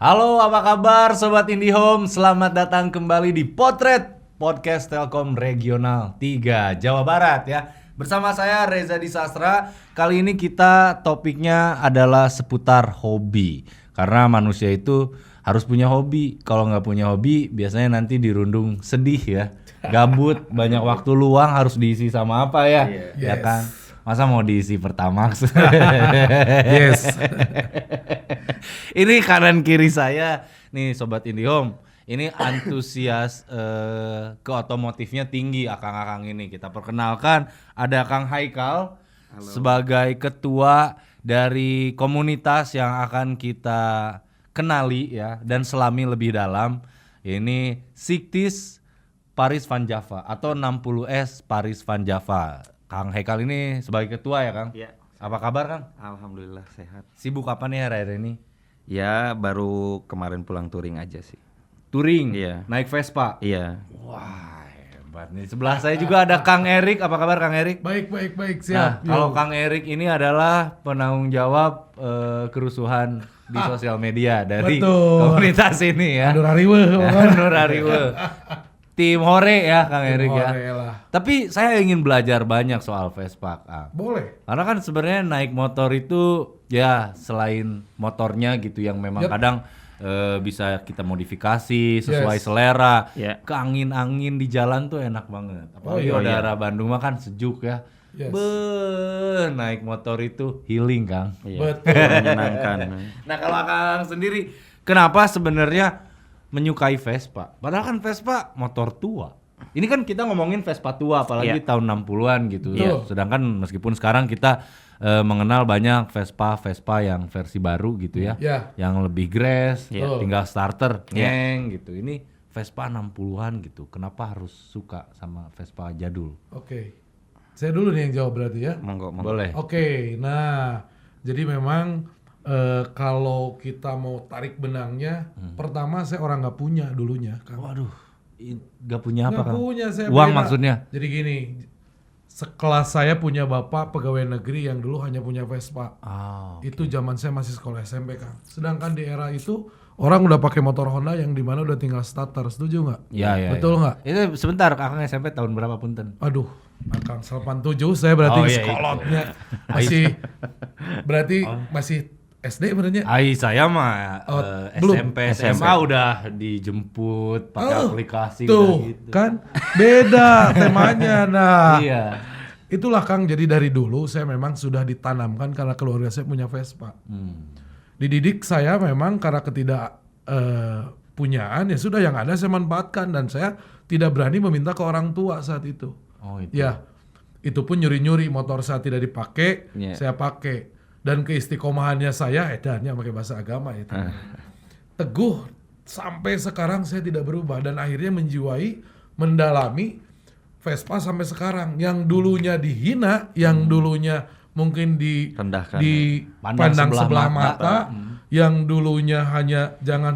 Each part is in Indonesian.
Halo, apa kabar Sobat IndiHome? Selamat datang kembali di Potret Podcast Telkom Regional 3 Jawa Barat ya. Bersama saya Reza Disastra. Kali ini kita topiknya adalah seputar hobi. Karena manusia itu harus punya hobi. Kalau nggak punya hobi, biasanya nanti dirundung sedih ya. Gabut, banyak waktu luang harus diisi sama apa ya? Ya kan? Masa mau diisi Pertamax? Yes. Ini kanan kiri saya nih Sobat IndiHome. Ini antusias ke otomotifnya tinggi akang-akang ini. Kita perkenalkan ada Kang Haikal. Halo. Sebagai ketua dari komunitas yang akan kita kenali ya dan selami lebih dalam. Ini Siktis Paris Van Java atau 60S Paris Van Java. Kang Haikal ini sebagai ketua ya Kang? Iya. Apa kabar Kang? Alhamdulillah sehat. Sibuk apa nih hari ini? Ya baru kemarin pulang touring aja sih. Touring? Iya. Naik Vespa? Iya. Wah hebat nih. Sebelah saya juga ada Kang Erik. Apa kabar Kang Erik? Baik, Nah, siap. kalau Kang Erik ini adalah penanggung jawab kerusuhan di sosial media dari Betul. komunitas ini ya. Nur Ariwe. Nur Ariwe. Tim Hore ya Kang Erik ya. Lah. Tapi saya ingin belajar banyak soal Vespa Kang. Boleh. Karena kan sebenarnya naik motor itu ya selain motornya gitu yang memang kadang bisa kita modifikasi sesuai selera. Yeah. Ke angin-angin di jalan tuh enak banget. Apalagi udara Bandung mah kan sejuk ya. Yes. Naik motor itu healing Kang. Iya. Betul. Menyenangkan. Nah kalau Kang sendiri kenapa sebenarnya menyukai Vespa? Padahal kan Vespa motor tua. Ini kan kita ngomongin Vespa tua apalagi tahun 60-an gitu. Sedangkan meskipun sekarang kita mengenal banyak Vespa yang versi baru gitu ya. Yang lebih grass, tinggal starter, ngeng gitu. Ini Vespa 60-an gitu. Kenapa harus suka sama Vespa jadul? Oke. Saya dulu nih yang jawab berarti ya. Monggo. Boleh. Oke. Nah, jadi memang kalau kita mau tarik benangnya, pertama saya orang nggak punya dulunya. Waduh, nggak punya apa Kang? Nggak punya saya. Uang beda. maksudnya? Jadi gini, sekelas saya punya bapak pegawai negeri yang dulu hanya punya Vespa. Itu zaman saya masih sekolah SMP Kang. Sedangkan di era itu orang udah pakai motor Honda yang dimana udah tinggal starter, setuju nggak? Iya. Betul nggak? Itu sebentar, Kakang SMP tahun berapa punten? Aduh, Kang 87 saya berarti sekolotnya masih berarti masih SD benernya. Saya mah belum. SMP, SMA udah dijemput pakai aplikasi Tuh, gitu. kan beda temanya. Nah, Iya. itulah Kang, jadi dari dulu saya memang sudah ditanamkan karena keluarga saya punya Vespa. Dididik saya memang karena ketidak punyaan ya sudah yang ada saya manfaatkan dan saya tidak berani meminta ke orang tua saat itu. Oh itu. Ya, itu pun nyuri-nyuri motor saya tidak dipakai, saya pakai. Dan keistiqomahannya saya edannya pakai bahasa agama itu. Teguh sampai sekarang saya tidak berubah dan akhirnya menjiwai, mendalami Vespa sampai sekarang. Yang dulunya dihina, yang dulunya mungkin dipandang sebelah mata, yang dulunya hanya jangan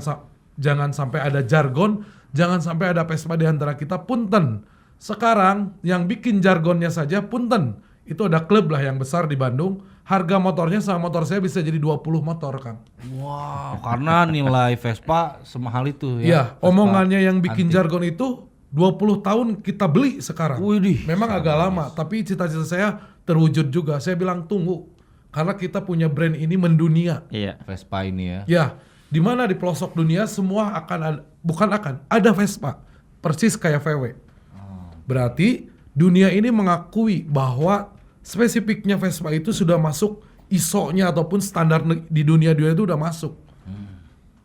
sampai ada jargon, jangan sampai ada Vespa di antara kita, punten. Sekarang yang bikin jargonnya saja punten. Itu ada klub lah yang besar di Bandung. Harga motornya sama motor saya bisa jadi 20 motor, Kang. Wow, karena nilai Vespa semahal itu ya. Iya, omongannya yang bikin jargon itu 20 tahun kita beli sekarang. Widih. Memang agak lama, tapi cita-cita saya terwujud juga. Saya bilang tunggu, karena kita punya brand ini mendunia. Iya. Vespa ini ya. Ya, di mana di pelosok dunia semua ada Vespa. Persis kayak VW. Berarti dunia ini mengakui bahwa spesifiknya Vespa itu sudah masuk ISO-nya ataupun standar di dunia itu udah masuk.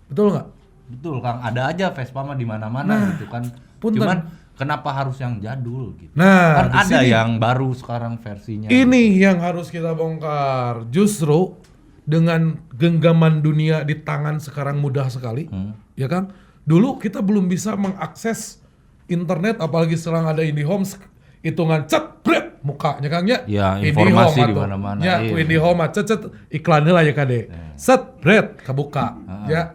Betul nggak? Betul Kang, ada aja Vespa mah di mana-mana gitu kan. Cuman kenapa harus yang jadul gitu? Nah, kan ada yang baru sekarang versinya. Ini yang harus kita bongkar. Justru dengan genggaman dunia di tangan sekarang mudah sekali, ya kan? Dulu kita belum bisa mengakses internet, apalagi sekarang ada IndiHome, hitungan cet mukanya Kang ya. Ya, informasi di mana-mana. Ya, IndiHome cet iklannya lah ya Kade. Set kebuka. Ya.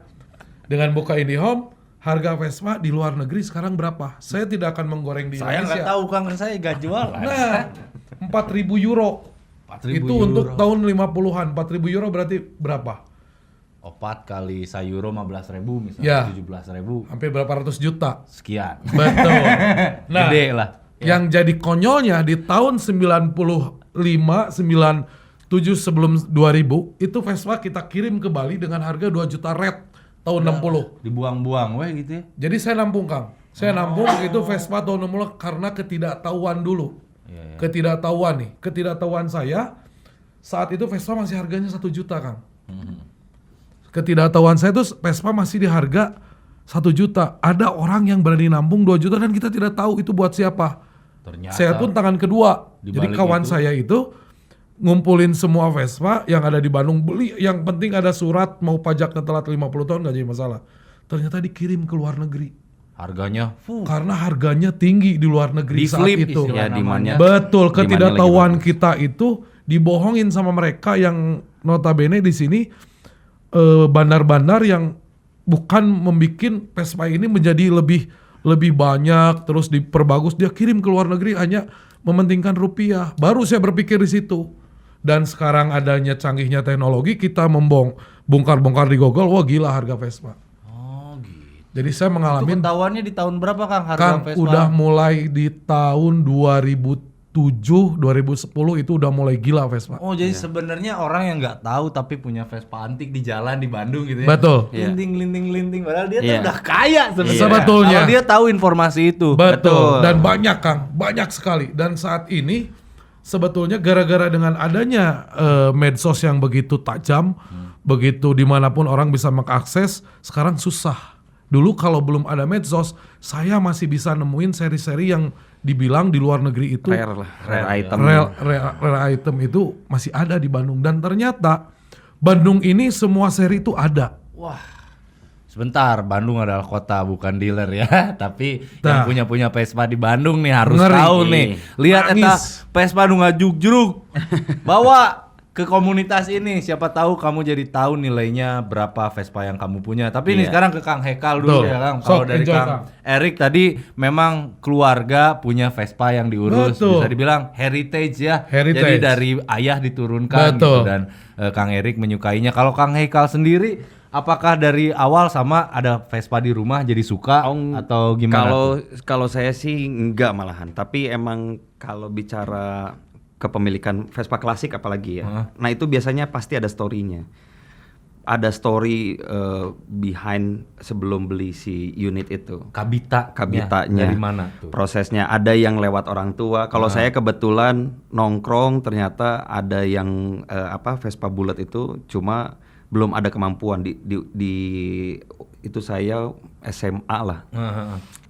Dengan buka IndiHome, harga Vespa di luar negeri sekarang berapa? Saya tidak akan menggoreng di Saya Indonesia. nggak tahu Kang, saya nggak jual. Nah, 4.000 euro. 4.000 Itu euro. untuk tahun 50-an. 4.000 euro berarti berapa? Opat kali sayuro 15.000 misalnya, Ya. 17.000 Hampir berapa ratus juta. sekian. Betul. Nah, Gede lah. yang jadi konyolnya di tahun 95, 97 sebelum 2000 itu Vespa kita kirim ke Bali dengan harga 2 juta red tahun 60. Dibuang-buang weh gitu ya. Jadi saya nampung Kang. Saya nampung itu Vespa tahun 60 karena ketidaktahuan dulu. Iya. Ketidaktahuan saya saat itu Vespa masih harganya 1 juta Kang. Ketidaktahuan saya tuh Vespa masih di harga 1 juta. Ada orang yang berani nampung 2 juta dan kita tidak tahu itu buat siapa. Ternyata Saya pun tangan kedua. di Jadi balik kawan itu- saya itu ngumpulin semua Vespa yang ada di Bandung, beli, yang penting ada surat, mau pajaknya telat 50 tahun gak jadi masalah. Ternyata dikirim ke luar negeri. harganya Karena harganya tinggi di luar negeri di saat flip itu. Ya, namanya. Betul, Demandnya ketidaktahuan lagi kita itu dibohongin sama mereka yang notabene di sini bandar-bandar yang bukan membikin Vespa ini menjadi lebih banyak terus diperbagus, dia kirim ke luar negeri hanya mementingkan rupiah. Baru saya berpikir di situ. Dan sekarang adanya canggihnya teknologi, kita bongkar-bongkar di Google, wah gila harga Vespa. Oh gitu. Jadi saya Itu mengalami ketahuannya di tahun berapa Kang harga Kang, Vespa? udah mulai di tahun 2007, 2010 itu udah mulai gila Vespa. Oh jadi sebenarnya orang yang nggak tahu tapi punya Vespa antik di jalan di Bandung gitu ya. Betul. Linting padahal dia tuh Iya. udah kaya sebenarnya. Sebetulnya. Kalau dia tahu informasi itu. Betul. Dan banyak Kang, banyak sekali. Dan saat ini sebetulnya gara-gara dengan adanya medsos yang begitu tajam, begitu dimanapun orang bisa mengakses, sekarang susah. Dulu kalau belum ada medsos, saya masih bisa nemuin seri-seri yang dibilang di luar negeri itu rare item. rare item itu masih ada di Bandung. Dan ternyata Bandung ini semua seri itu ada. Wah. Sebentar, Bandung adalah kota bukan dealer ya. Tapi Nah. yang punya Vespa di Bandung nih harus Ngeri. tahu nih. Lihat eta Nangis. Vespa nu ngajuk-juruk. Bawa ke komunitas ini, siapa tahu kamu jadi tahu nilainya berapa Vespa yang kamu punya. Tapi ini Iya. sekarang ke Kang Hekal dulu Betul. ya Kang. Kalau Sok, dari enjoy, Kang Kang. Erik tadi memang keluarga punya Vespa yang diurus. Betul. Bisa dibilang heritage ya. Heritage. Jadi dari ayah diturunkan Betul. gitu. Dan Kang Erik menyukainya. Kalau Kang Hekal sendiri, apakah dari awal sama ada Vespa di rumah jadi suka atau gimana? Kalau saya sih enggak malahan, tapi emang kalau bicara kepemilikan Vespa klasik apalagi ya. Nah, itu biasanya pasti ada story-nya. Ada story behind sebelum beli si unit itu. Kabitanya. dari mana tuh? Prosesnya ada yang lewat orang tua. Kalau saya kebetulan nongkrong ternyata ada yang Vespa Bullet itu cuma belum ada kemampuan di itu saya SMA lah.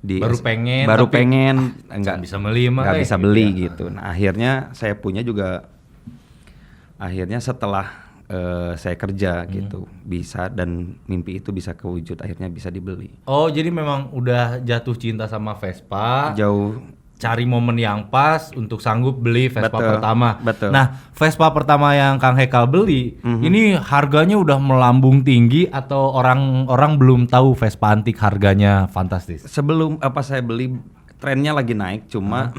Baru pengen baru tapi pengen enggak bisa beli mah nggak kayak bisa gitu beli ya. gitu. Nah, akhirnya saya punya juga akhirnya setelah saya kerja gitu bisa, dan mimpi itu bisa kewujud, akhirnya bisa dibeli. Oh, jadi memang udah jatuh cinta sama Vespa. Jauh. Cari momen yang pas untuk sanggup beli Vespa Betul, pertama. betul. Nah, Vespa pertama yang Kang Hekal beli, ini harganya udah melambung tinggi atau orang-orang belum tahu Vespa antik harganya fantastis? Sebelum saya beli, trennya lagi naik, cuma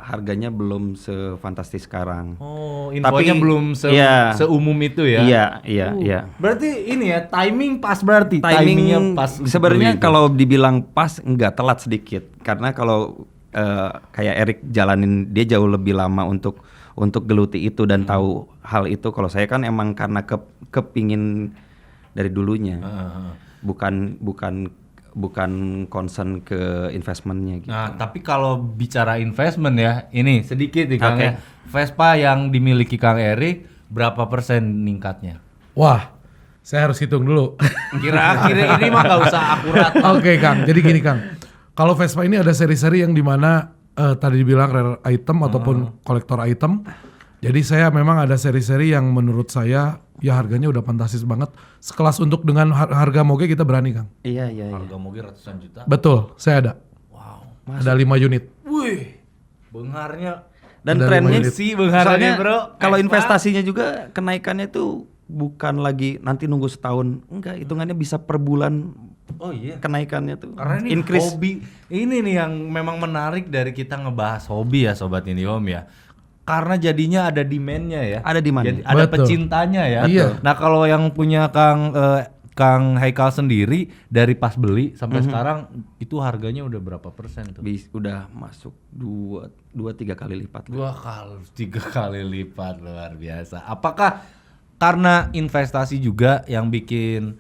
harganya belum sefantastis sekarang. Oh, infonya Tapi, belum iya. seumum itu ya? Iya. Berarti ini ya, timing pas berarti. Timingnya pas. untuk Sebenarnya beli itu. kalau dibilang pas, enggak, telat sedikit. Karena kalau kayak Erik jalanin, dia jauh lebih lama untuk geluti itu dan tahu hal itu. Kalau saya kan emang karena kepingin dari dulunya. Bukan concern ke investmentnya gitu. Nah, tapi kalau bicara investment ya, ini sedikit nih Kang Oke. ya. Vespa yang dimiliki Kang Erik, berapa persen meningkatnya? Wah, saya harus hitung dulu. Kira-kira ini mah gak usah akurat. Oke Kang, jadi gini Kang. Kalau Vespa ini ada seri-seri yang dimana tadi dibilang rare item ataupun kolektor item. Jadi saya memang ada seri-seri yang menurut saya ya harganya udah fantastis banget. Sekelas untuk dengan harga moge kita berani Kang. Iya. Harga mobil ratusan juta. Betul, saya ada. Wow. Ada 5 unit. Wih, bengarnya. Dan Ada trennya 5 unit. sih bengarnya soalnya bro. kalau Vespa. investasinya juga kenaikannya tuh bukan lagi nanti nunggu setahun, enggak, hitungannya bisa per bulan. Oh iya. Kenaikannya tuh Karena ini increase. hobi. Ini nih yang memang menarik dari kita ngebahas hobi ya Sobat Indihome ya. karena jadinya ada demand-nya ya. Ada demand. Jadi ada Betul. pecintanya ya. Iya. Nah, kalau yang punya Kang Haikal sendiri dari pas beli sampai sekarang itu harganya udah berapa persen tuh? Udah masuk 2-3 kali lipat. 3 kali lipat, luar biasa. Apakah karena investasi juga yang bikin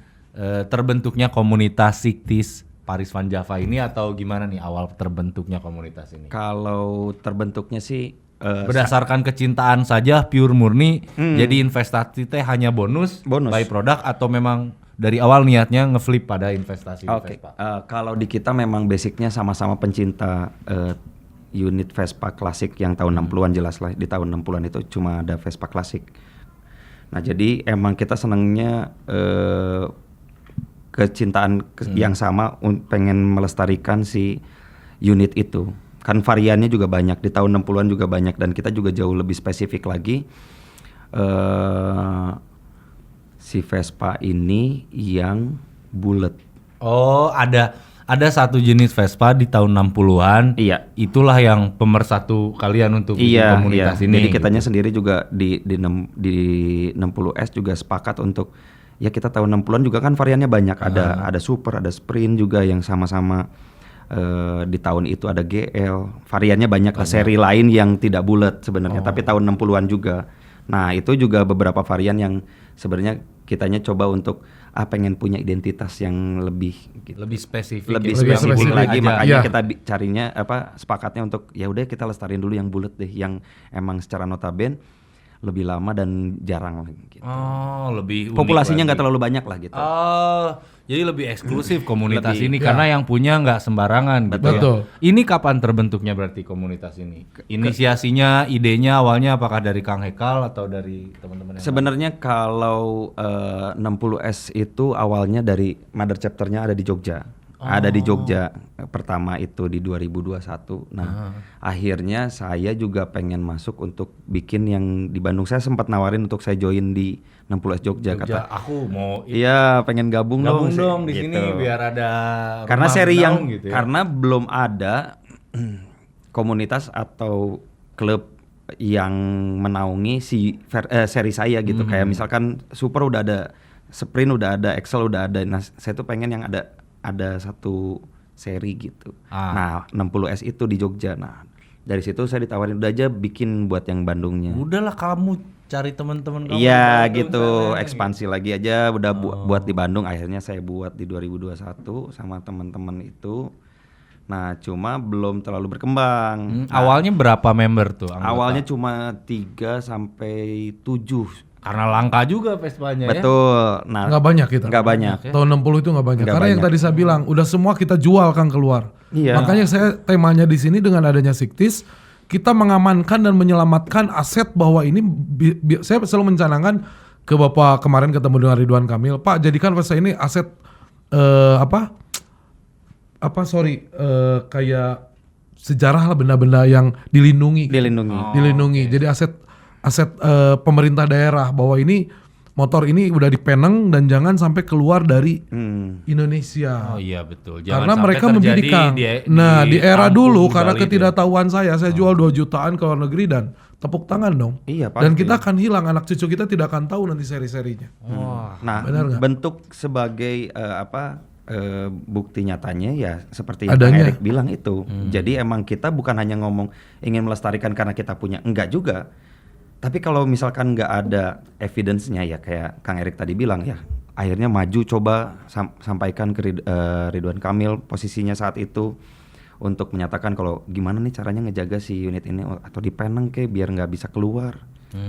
terbentuknya komunitas Siktis Paris Van Java ini, atau gimana nih awal terbentuknya komunitas ini? Kalau terbentuknya sih Berdasarkan kecintaan saja pure murni, jadi investasi teh hanya bonus, by product, atau memang dari awal niatnya ngeflip pada investasi di Oke. Vespa? Kalau di kita memang basicnya sama-sama pencinta unit Vespa klasik yang tahun 60-an jelas lah. Di tahun 60-an itu cuma ada Vespa klasik. Nah, jadi emang kita senangnya kecintaan yang sama, pengen melestarikan si unit itu. Kan variannya juga banyak, di tahun 60-an juga banyak, dan kita juga jauh lebih spesifik lagi. Si Vespa ini yang bulat. Oh, ada satu jenis Vespa di tahun 60-an. Iya. Itulah yang pemersatu kalian untuk bikin komunitas ini. Jadi kitanya sendiri juga di 60S juga sepakat untuk, ya kita tahun 60-an juga kan variannya banyak. Ada super, ada sprint juga yang sama-sama. Di tahun itu ada GL, variannya banyak lah, seri lain yang tidak bulat sebenarnya, tapi tahun 60-an juga. Nah, itu juga beberapa varian yang sebenarnya kitanya coba untuk pengen punya identitas yang lebih gitu. Lebih spesifik, lebih ya. spesifik Lebih lagi, aja. makanya Iya. kita carinya sepakatnya untuk ya udah kita lestariin dulu yang bulat deh, yang emang secara notaben lebih lama dan jarang gitu. Oh, lebih unik Populasinya lagi. nggak terlalu banyak lah gitu. Oh, jadi lebih eksklusif komunitas Lebih, ini ya. karena yang punya nggak sembarangan gitu ya. Betul. Ini kapan terbentuknya berarti komunitas ini? Inisiasinya, idenya awalnya apakah dari Kang Haikal atau dari teman-teman yang Sebenarnya kalau 60S itu awalnya dari mother chapternya ada di Jogja. Ada di Jogja pertama itu di 2021. Nah, akhirnya saya juga pengen masuk untuk bikin yang di Bandung. Saya sempat nawarin untuk saya join di 60S Jogja, Jogja, kata. aku mau Iya, pengen gabung gabung dong dong di gitu. sini biar ada Karena rumah seri yang menaung gitu ya. karena belum ada komunitas atau klub yang menaungi seri saya gitu. Kayak misalkan Super udah ada, Sprint udah ada, Excel udah ada. Nah, saya tuh pengen yang ada satu seri gitu. Nah, 60S itu di Jogja. Nah, dari situ saya ditawarin udah aja bikin buat yang Bandungnya. Udahlah kamu cari teman-teman kamu. Iya di Bandung gitu, sana, ekspansi lagi aja udah buat di Bandung. Akhirnya saya buat di 2021 sama teman-teman itu. Nah, cuma belum terlalu berkembang. Nah, Awalnya berapa member tuh anggota? awalnya cuma 3 sampai 7. Karena langka juga Vespanya ya. Betul. Nah, Nggak banyak kita. nggak banyak. Tahun 60 itu nggak banyak. Nggak Karena yang banyak. tadi saya bilang, udah semua kita jual Kang keluar. Iya. Makanya saya temanya di sini dengan adanya Siktis, kita mengamankan dan menyelamatkan aset bahwa ini, saya selalu mencanangkan ke Bapak kemarin ketemu dengan Ridwan Kamil, Pak jadikan Vespa ini aset kayak sejarah lah, benda-benda yang dilindungi. Dilindungi. Jadi aset pemerintah daerah, bahwa ini motor ini udah dipeneng dan jangan sampai keluar dari Indonesia. Oh iya betul. Karena sampai mereka terjadi mendidik Kang. Di era kampung dulu karena Bali itu ya. ketidaktahuan saya jual 2 jutaan ke luar negeri dan tepuk tangan dong. Iya, pasti. Dan kita akan hilang, anak cucu kita tidak akan tahu nanti seri-serinya. Nah, Benar nggak? bentuk sebagai bukti nyatanya ya seperti yang Adanya. Kang Erik bilang itu. Jadi emang kita bukan hanya ngomong ingin melestarikan karena kita punya, enggak juga. Tapi kalau misalkan nggak ada evidence-nya ya kayak Kang Erik tadi bilang ya, akhirnya maju coba sampaikan ke Ridwan Kamil posisinya saat itu untuk menyatakan kalau gimana nih caranya ngejaga si unit ini atau dipeneng ke biar nggak bisa keluar.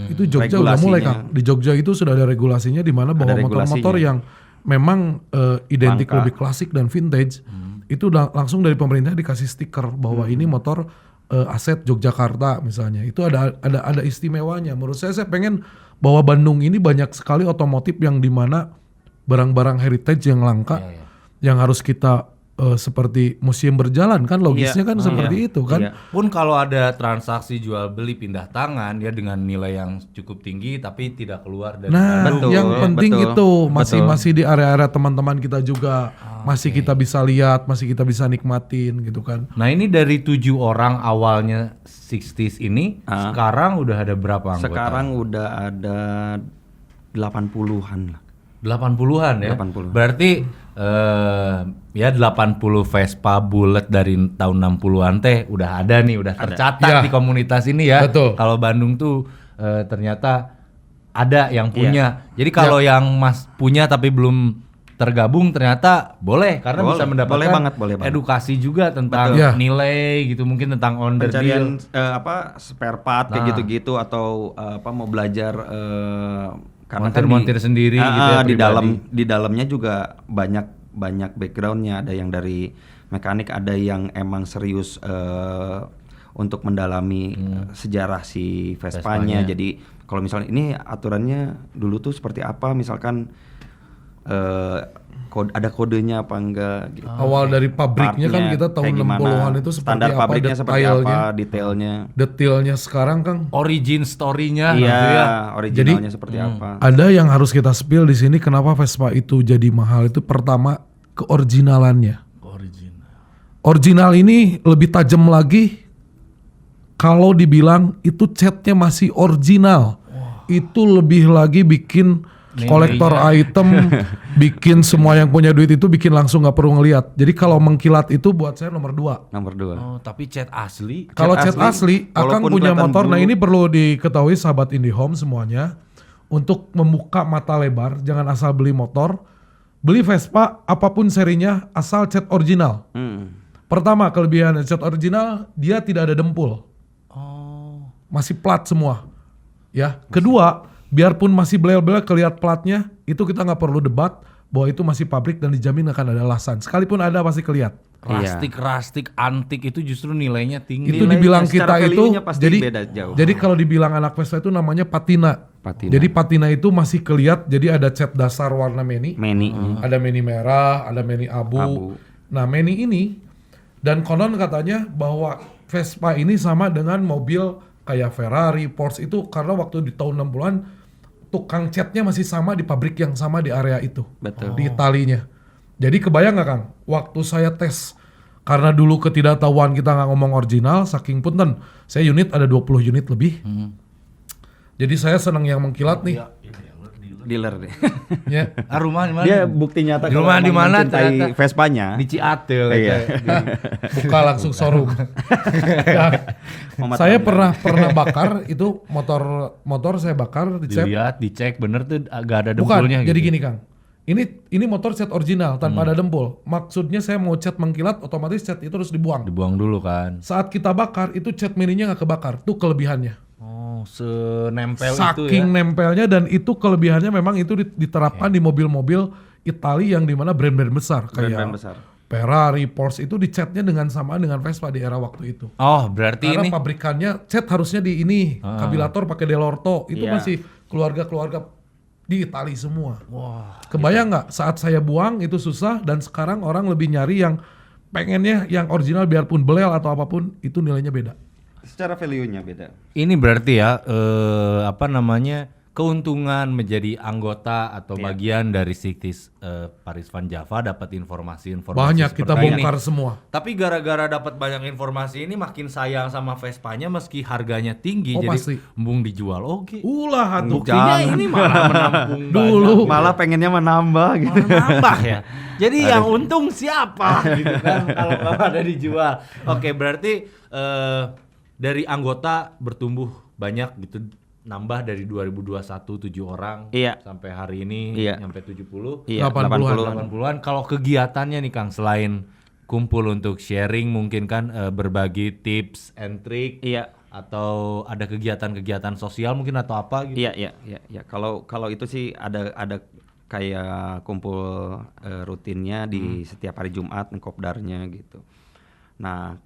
Itu Jogja udah mulai Kang. Di Jogja itu sudah ada regulasinya di mana bahwa Ada motor-motor regulasinya. yang memang identik Langka. lebih klasik dan vintage itu udah langsung dari pemerintah dikasih stiker bahwa ini motor aset Yogyakarta misalnya. Itu ada istimewanya. Menurut saya pengen bahwa Bandung ini banyak sekali otomotif yang dimana barang-barang heritage yang langka yang harus kita seperti museum berjalan kan, logisnya kan seperti itu kan. Iya. Pun kalau ada transaksi jual beli pindah tangan ya dengan nilai yang cukup tinggi tapi tidak keluar dari Nah, Bandung. Betul, yang penting betul, itu betul. masih di area-area teman-teman kita juga masih kita bisa lihat, masih kita bisa nikmatin gitu kan. Nah ini dari 7 orang awalnya 60s ini, sekarang udah ada berapa anggota? Sekarang udah ada 80-an lah. 80-an ya? 80. Berarti ya 80 Vespa Bullet dari tahun 60-an teh udah ada nih, udah tercatat Ya. di komunitas ini ya. Betul. Kalau Bandung tuh ternyata ada yang punya. Jadi kalau yang Mas punya tapi belum tergabung ternyata boleh karena bisa mendapatkan boleh banget. edukasi juga tentang Betul. nilai gitu, mungkin tentang under Pencarian deal. spare part kayak gitu-gitu atau mau belajar karena Montir-montir sendiri gitu ya, di pribadi. di dalamnya juga banyak backgroundnya, ada yang dari mekanik, ada yang emang serius untuk mendalami sejarah si Vespanya. Jadi kalau misalnya ini aturannya dulu tuh seperti apa, misalkan ada kodenya apa enggak gitu. Awal dari pabriknya kan Partnya kita tahun kayak gimana, 60-an itu seperti standar apa pabriknya seperti detailnya. apa, detailnya. Detailnya sekarang Kang Origin story-nya Iya, gitu ya. originalnya seperti apa. ada yang harus kita spill di sini kenapa Vespa itu jadi mahal itu pertama keoriginalannya. Original. Original ini lebih tajam lagi kalau dibilang itu catnya masih original. Itu lebih lagi bikin kolektor item, bikin semua yang punya duit itu bikin langsung nggak perlu ngelihat. Jadi kalau mengkilat itu buat saya nomor 2. Nomor 2. Oh, tapi cat asli. Kalau cat asli, Akang walaupun punya kelihatan motor. Nah bulu. ini perlu diketahui sahabat IndiHome semuanya, untuk membuka mata lebar, jangan asal beli motor, beli Vespa apapun serinya asal cat original. Pertama kelebihan cat original, dia tidak ada dempul, Oh. masih plat semua. Ya. Kedua, biarpun masih belel-belel kelihat platnya, itu kita nggak perlu debat bahwa itu masih pabrik dan dijamin akan ada lasan. Sekalipun ada pasti kelihat. Rustic antik itu justru nilainya tinggi. Itu Nilainya dibilang secara kita itu value-nya pasti beda jauh. jadi kalau dibilang anak Vespa itu namanya patina. Patina. Jadi patina itu masih kelihat, jadi ada cat dasar warna meni, ada meni merah, ada meni abu. Nah meni ini, dan konon katanya bahwa Vespa ini sama dengan mobil kayak Ferrari, Porsche itu karena waktu di tahun 60-an tukang catnya masih sama di pabrik yang sama di area itu. Betul. Di Italinya. Jadi kebayang nggak Kang? Waktu saya tes, karena dulu ketidaktahuan kita nggak ngomong original, saking punten, saya unit ada 20 unit lebih. Jadi saya senang yang mengkilat nih. Dealer deh. Ya. Rumah di mana? Dia bukti nyata Di rumah kalau di emang mana mencintai ternyata? Vespanya. Di Ciatil. Iya. Buka langsung showroom. Ya. Muhammad Saya Hamdan. pernah bakar itu motor saya bakar dicek. Dilihat, dicek bener tuh gak ada Bukan, dempulnya jadi gitu. gini Kang. Ini motor cat original tanpa ada dempul. Maksudnya saya mau cat mengkilat, otomatis cat itu harus dibuang. Dibuang dulu kan. Saat kita bakar itu cat mininya nggak kebakar. Tuh kelebihannya. Oh, senempel itu Saking ya. nempelnya, dan itu kelebihannya memang itu diterapkan di mobil-mobil Italia yang dimana brand-brand besar kayak Brand-brand besar. Ferrari, Porsche itu dicatnya dengan sama dengan Vespa di era waktu itu. Oh, berarti Karena ini pabrikannya cat harusnya di ini, kabilator pakai Delorto, itu Iya. masih keluarga-keluarga di Italia semua. wah, Kebayang nggak saat saya buang itu susah, dan sekarang orang lebih nyari yang pengennya yang original biarpun belel atau apapun itu nilainya beda. Secara value-nya beda. ini berarti ya apa namanya? Keuntungan menjadi anggota atau bagian dari Siktis Paris Van Java dapat informasi-informasi Banyak kita seperti ini. bongkar semua. Tapi gara-gara dapat banyak informasi ini makin sayang sama Vespanya meski harganya tinggi, Oh, jadi pasti. embung dijual. Oke. Ulah atuh. Buktinya ini malah menampung Dulu. banyak. Malah pengennya menambah gitu. Malah nambah ya. Jadi yang untung siapa gitu kan kalau nggak ada dijual. Oke, berarti dari anggota bertumbuh banyak gitu, nambah dari 2021 7 orang Iya. sampai hari ini Iya. sampai 70. Iya, 80-an. 80-an. Kalau kegiatannya nih Kang, selain kumpul untuk sharing mungkin kan berbagi tips and trick, Iya. atau ada kegiatan-kegiatan sosial mungkin atau apa gitu. Iya. Kalau itu sih ada kayak kumpul rutinnya di setiap hari Jumat, kopdarnya gitu. Nah,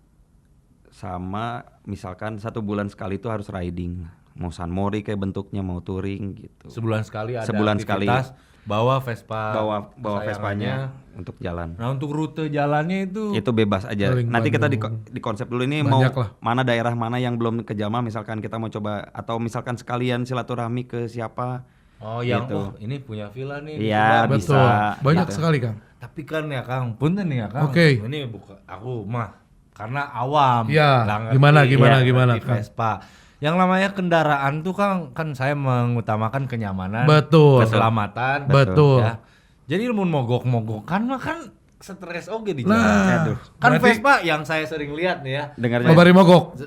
sama misalkan 1 bulan sekali itu harus riding. Mau San Mori kayak bentuknya, mau touring gitu. Sebulan sekali ada Sebulan aktivitas bawa Vespa, bawa kesayangannya. Vespanya untuk jalan. Nah, untuk rute jalannya itu Itu bebas aja. Paling Nanti kita Bandung. di konsep dulu ini Banyak mau lah. mana daerah mana yang belum kejamah, misalkan kita mau coba, atau misalkan sekalian silaturahmi ke siapa. oh yang gitu. ini punya villa nih. Iya, coba. bisa. Betul. Banyak gitu. sekali Kang. Tapi Tapi kan ya Kang, punten nih ya Kang. Oke. Ini bukan aku mah karena awam. Iya, Nggak ngerti, gimana, ngerti Kang? Vespa. Yang namanya kendaraan tuh kan saya mengutamakan kenyamanan, Betul. keselamatan, Betul. ya. Jadi mun mogok-mogokan mah kan stres oge di Nah, jalan. Kan berarti- Vespa yang saya sering lihat nih ya. Dengarnya Babari mogok.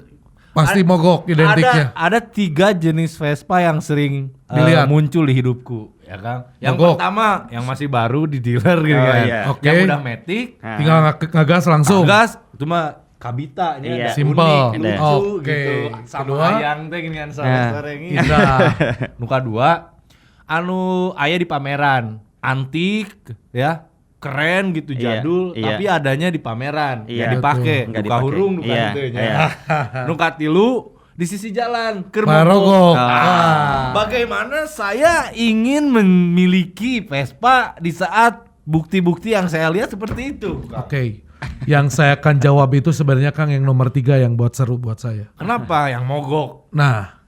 Pasti mogok identiknya. Ada 3 jenis Vespa yang sering Dilihat. muncul di hidupku, ya Kang. Yang Mogok. pertama yang masih baru di dealer gitu Oh, kan. iya. Oke. Yang udah matic, Tinggal ngegas langsung. gas cuma kabita Iya. Simple. unik, lucu Oke. gitu. Sama Kedua? ayang teh gini kan sore-sore ini. Indah. Nu kadua anu aya di pameran, antik ya. Keren gitu Iya, jadul, iya. tapi adanya di pameran, Iya. nggak dipake, Nggak buka dipake. hurung, bukan Iya, gitu ya. iya. Nu katilu di sisi jalan, keur Marogok. mogok. Ah. Bagaimana saya ingin memiliki Vespa di saat bukti-bukti yang saya lihat seperti itu. Oke. Yang saya akan jawab itu sebenarnya Kang yang nomor 3 yang buat seru buat saya. Kenapa yang mogok? Nah,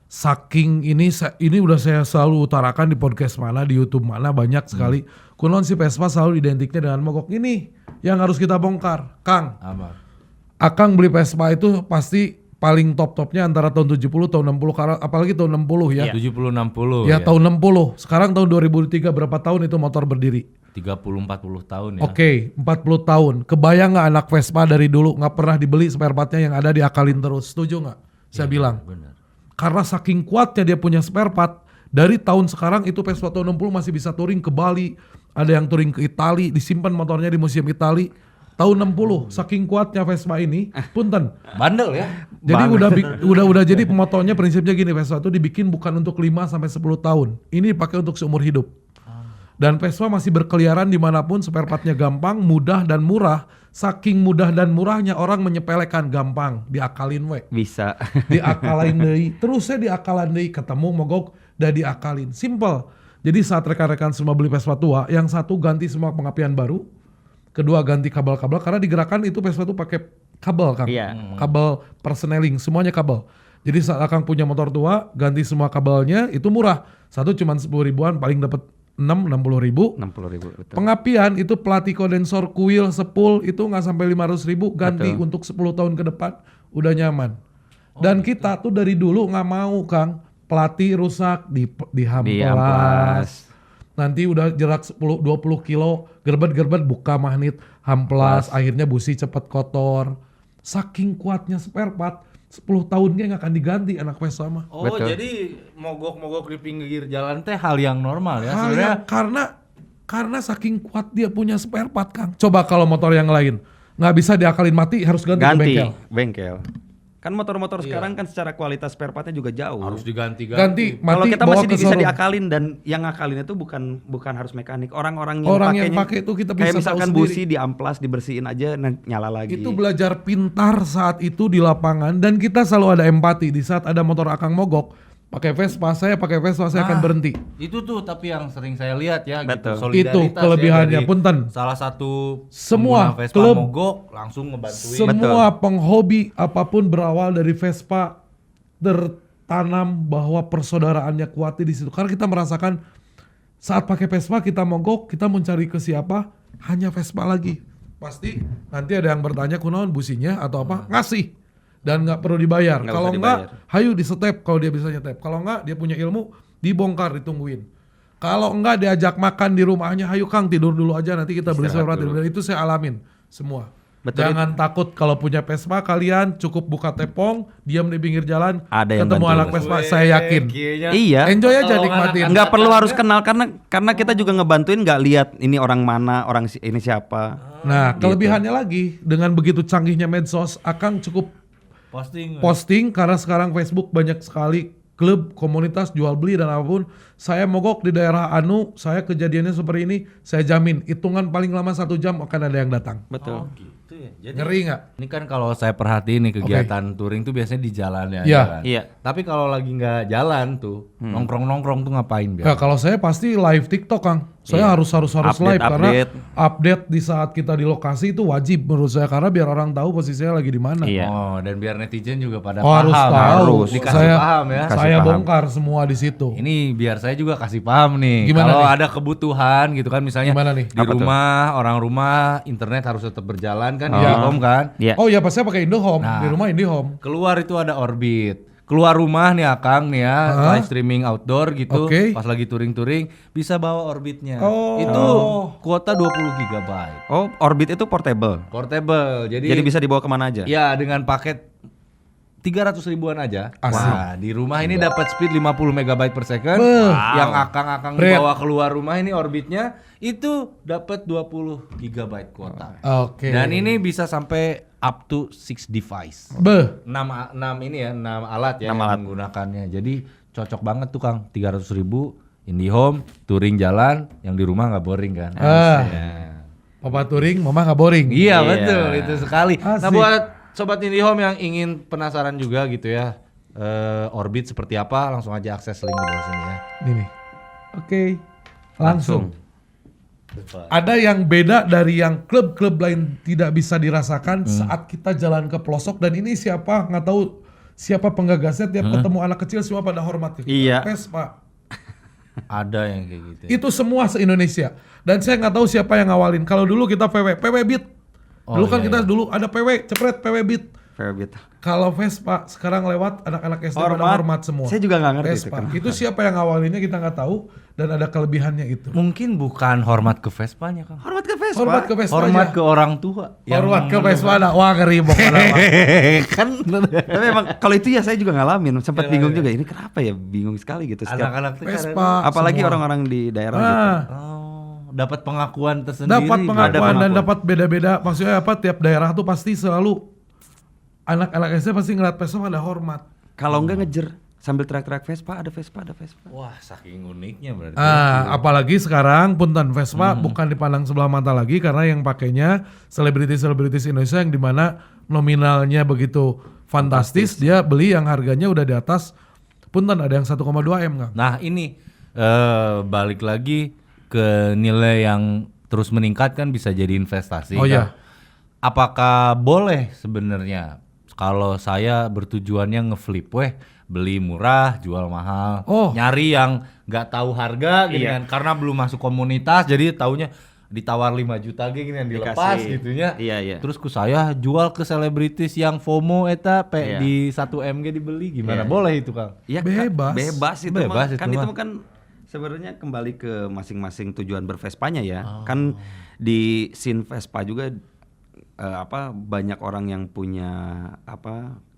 saking ini udah saya selalu utarakan di podcast mana, di YouTube mana banyak sekali. Kunon si Vespa selalu identiknya dengan mogok. Ini yang harus kita bongkar. Kang, Apa? Akang beli Vespa itu pasti paling top-topnya antara tahun 70 tahun 60 karena apalagi tahun 60 ya. 70-60 Ya, tahun 60. Sekarang tahun 2003 berapa tahun itu motor berdiri? 30-40 tahun ya. Oke, 40 tahun. Kebayang nggak anak Vespa dari dulu nggak pernah dibeli spare partnya yang ada diakalin terus? Setuju nggak? Saya bilang. Benar. Karena saking kuatnya dia punya spare part, dari tahun sekarang itu Vespa tahun 60 masih bisa touring ke Bali, ada yang touring ke Itali, disimpan motornya di museum Itali. Tahun 60, saking kuatnya Vespa ini, punten. Bandel ya. Jadi udah jadi motornya prinsipnya gini, Vespa itu dibikin bukan untuk 5 sampai 10 tahun. Ini dipakai untuk seumur hidup. Dan Vespa masih berkeliaran dimanapun, spare partnya gampang, mudah dan murah. Saking mudah dan murahnya orang menyepelekan, gampang, diakalin we. Bisa. Diakalin deui, terus saya diakalin deui, ketemu mogok dah diakalin. Simple. Jadi saat rekan-rekan semua beli Vespa tua, yang satu ganti semua pengapian baru, kedua ganti kabel-kabel karena digerakkan itu Vespa itu pakai kabel Kang. Iya. Kabel persneling, semuanya kabel. Jadi saat Akang punya motor tua, ganti semua kabelnya itu murah. Satu cuma 10 ribuan, paling dapat 60 ribu. 60.000 betul. Pengapian itu pelatih kondensor, kuil, sepul itu nggak sampai 500 ribu, ganti Betul. untuk 10 tahun ke depan udah nyaman. Dan kita tuh dari dulu nggak mau Kang pelatih rusak dihamplas. Diamplas. Nanti udah jarak 10-20 kilo gerbet-gerbet buka magnet hamplas, akhirnya busi cepet kotor. Saking kuatnya spare part 10 tahunnya nggak akan diganti anak Vespa mah. Oh, Betul. jadi mogok-mogok di pinggir jalan teh hal yang normal ya Hal sebenarnya. yang- karena saking kuat dia punya spare part Kang. Coba kalau motor yang lain nggak bisa diakalin mati harus ganti, ke Ganti bengkel. bengkel. Kan motor-motor sekarang kan secara kualitas spare partnya juga jauh. Harus diganti-ganti. Ganti Kalau mati kita bawa masih ke bisa showroom. diakalin dan yang ngakalin itu bukan harus mekanik. Orang-orang yang Orang yang pakainya- pakai itu kita kayak bisa misalkan tahu busi diamplas, dibersihin aja nyala lagi. Itu belajar pintar saat itu di lapangan dan kita selalu ada empati di saat ada motor Akang mogok. Pakai Vespa, saya pakai Vespa, saya akan berhenti. Itu tuh tapi yang sering saya lihat ya Betul. gitu. Solidaritas Itu ya kelebihannya, dari punten. Salah satu Semua pengguna Vespa klub, mogok langsung ngebantuin. Semua penghobi apapun berawal dari Vespa tertanam bahwa persaudaraannya kuat di situ. Karena kita merasakan saat pakai Vespa kita mogok, kita mencari ke siapa? Hanya Vespa lagi. Pasti nanti ada yang bertanya kunaon businya atau apa? Ngasih. Dan nggak perlu dibayar. Nggak Kalau usah enggak, dibayar. hayu di step kalau dia bisa nyetep. Kalau enggak, dia punya ilmu, dibongkar, ditungguin. Kalau enggak diajak makan di rumahnya, hayu Kang tidur dulu aja nanti kita beli Istirahat sesuatu. dulu. Dan itu saya alamin semua. Betul. Jangan takut kalau punya Vespa kalian cukup buka tepong, diam di pinggir jalan, Ada yang ketemu bantu. anak Vespa, saya yakin. Iya. Enjoy aja Kalau nikmatin. Nggak perlu harus kenal karena kita juga ngebantuin nggak lihat ini orang mana, ini siapa. Nah, kelebihannya lagi dengan begitu canggihnya medsos, Akang cukup posting karena sekarang Facebook banyak sekali klub, komunitas, jual beli dan apapun. Saya mogok di daerah Anu, saya kejadiannya seperti ini, saya jamin hitungan paling lama 1 jam akan ada yang datang. Betul. Oh gitu ya. Jadi Ngeri nggak? ini kan kalau saya perhatiin nih kegiatan touring tuh biasanya di jalan ya. Iya. Kan? Iya. Tapi kalau lagi nggak jalan tuh nongkrong-nongkrong tuh ngapain Ya, biar? kalau saya pasti live TikTok Kang. Saya Iya. harus Update, live karena update. update di saat kita di lokasi itu wajib menurut saya karena biar orang tahu posisinya lagi di mana. Iya. Oh, dan biar netizen juga pada Oh, paham. harus tahu. Dikasih Saya paham ya. Kasih Saya paham. bongkar semua di situ. Ini biar saya saya juga kasih paham nih. Gimana Kalau nih? ada kebutuhan gitu kan, misalnya Gimana nih? di rumah, orang rumah internet harus tetap berjalan kan, di Iya. home kan. Iya. Oh ya pas saya pakai IndoHome, Nah. di rumah IndoHome. Keluar itu ada Orbit. Keluar rumah nih Akang nih ya, live streaming outdoor gitu. Oke. Pas lagi touring-touring bisa bawa Orbitnya. Oh. Itu kuota 20 GB. Oh, Orbit itu portable. Portable. Jadi bisa dibawa kemana aja. ya dengan paket 300 ribuan aja. Asik. Wah, di rumah ini dapat speed 50 MB per second. Beuh. Yang Akang Bret. bawa keluar rumah ini Orbitnya itu dapat 20 GB kuota. Oke. Dan ini bisa sampai up to 6 device. 6 ini ya, 6 alat ya 6 yang alat. menggunakannya. Jadi cocok banget tuh Kang, 300 ribu IndiHome, touring jalan, yang di rumah nggak boring kan. Ya. Papa touring, mama nggak boring. Iya Iya. betul, itu sekali. Nah Asik. buat Sobat IndiHome yang ingin penasaran juga gitu ya, Orbit seperti apa, langsung aja akses link di bawah sini ya. Ini. Oke. Langsung. Ada yang beda dari yang klub-klub lain tidak bisa dirasakan saat kita jalan ke pelosok, dan ini siapa nggak tahu siapa penggagasnya, tiap ketemu anak kecil semua pada hormat ke kita. Iya. Vespa. Ada yang kayak gitu. Ya. Itu semua se-Indonesia. Dan saya nggak tahu siapa yang ngawalin. Kalau dulu kita PW Beat. Oh, Dulu kan iya, kita dulu ada PW, cepret PW Beat. Fairbeat. Kalau Vespa sekarang lewat, anak-anak SD pada hormat semua. Saya juga nggak ngerti itu Vespa. kenapa. Itu siapa yang ngawalinnya kita nggak tahu, dan ada kelebihannya itu. Mungkin bukan hormat ke Vespanya Kang. Hormat ke Vespa. Hormat ke Vespa Hormat aja. ke orang tua. Hormat ke Vespa ada. Wah ngeri pokoknya. Kan Tapi emang kalau itu ya saya juga ngalamin, sempat bingung juga. Ini kenapa ya? Bingung sekali gitu setiap. anak-anak tuh Vespa. Apalagi semua. orang-orang di daerah gitu. Ah, dapat pengakuan tersendiri. dapat pengakuan dan pengakuan. dapat beda-beda. Maksudnya apa? Tiap daerah tuh pasti selalu anak-anak SD pasti ngeliat Vespa ada hormat. Kalau enggak ngejer sambil teriak-teriak Vespa, ada Vespa, ada Vespa. Wah, saking uniknya berarti. Apalagi sekarang punten Vespa bukan dipandang sebelah mata lagi, karena yang pakainya selebritis Indonesia yang dimana nominalnya begitu fantastis, dia beli yang harganya udah di atas punten, ada yang 1,2 M Kang. Nah, ini balik lagi ke nilai yang terus meningkat kan, bisa jadi investasi. Oh, Kang. iya. Apakah boleh sebenarnya kalau saya bertujuannya ngeflip, beli murah, jual mahal, Oh. nyari yang nggak tahu harga gitu Iya. kan, karena belum masuk komunitas, jadi taunya ditawar 5 juta gini yang dilepas Dikasih. gitunya. Iya, iya. Terus ku saya jual ke selebritis yang FOMO eta Iya. di 1 MG dibeli, gimana? Iya. Boleh itu Kang? Ya, Bebas. bebas itu Bebas mah. itu Kan itu mah. kan sebenarnya kembali ke masing-masing tujuan bervespanya ya. Kan di scene Vespa juga banyak orang yang punya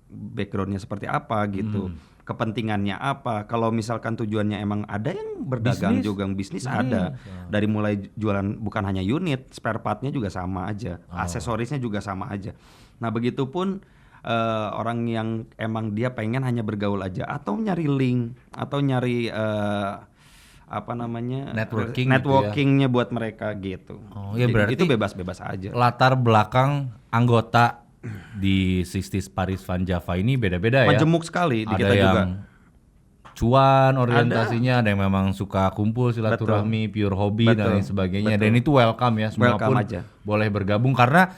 backgroundnya seperti apa gitu. Kepentingannya apa? Kalau misalkan tujuannya emang ada yang berdagang Bisnis. juga, bisnis ada. Dari mulai jualan bukan hanya unit, spare partnya juga sama aja, aksesorisnya juga sama aja. Nah begitupun orang yang emang dia pengen hanya bergaul aja, atau nyari link, atau nyari Networking gitu ya. networkingnya buat mereka gitu. Oh, ya Jadi berarti itu bebas-bebas aja. latar belakang anggota di 60s Paris Van Java ini beda-beda ya. Majemuk sekali di Ada kita yang juga. cuan orientasinya, ada yang memang suka kumpul silaturahmi, pure hobi dan Betul. lain sebagainya. Betul. Dan itu welcome ya, semua Welcome pun aja. boleh bergabung karena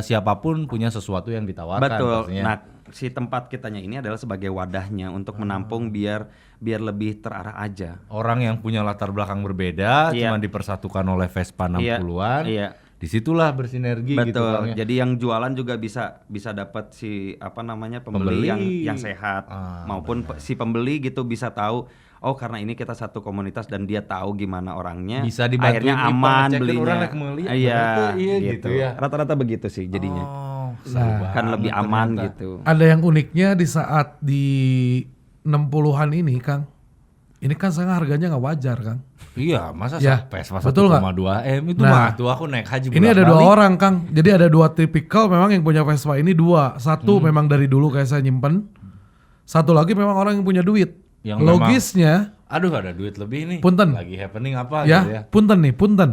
siapapun punya sesuatu yang ditawarkan. Betul. pastinya. Nah, si tempat kitanya ini adalah sebagai wadahnya untuk menampung biar lebih terarah aja. Orang yang punya latar belakang berbeda Iya. cuma dipersatukan oleh Vespa 60-an. Iya. Disitulah bersinergi gitu Betul. Bang, ya. Jadi yang jualan juga bisa dapat si pembeli yang sehat, maupun si pembeli gitu bisa tahu, oh karena ini kita satu komunitas dan dia tahu gimana orangnya, Bisa dibantuin akhirnya nih, aman pengecekin belinya. orang yang meuli, Iya, iya gitu ya. Rata-rata begitu sih jadinya. Oh, seru Nah, Kan lebih banget aman ternyata. gitu. Ada yang uniknya di saat di 60-an ini Kang. Ini kan sangat harganya nggak wajar Kang. Iya, masa Ya, Vespa betul nggak? 1,2 M itu Nah, mah tuh aku naik haji Ini ada bolak-balik. dua orang Kang. Jadi ada dua tipikal memang yang punya Vespa ini dua. Satu memang dari dulu kayak saya nyimpen. Satu lagi memang orang yang punya duit. Yang Logisnya, Aduh ada duit lebih nih. Punten. Lagi happening apa ya, gitu ya. punten.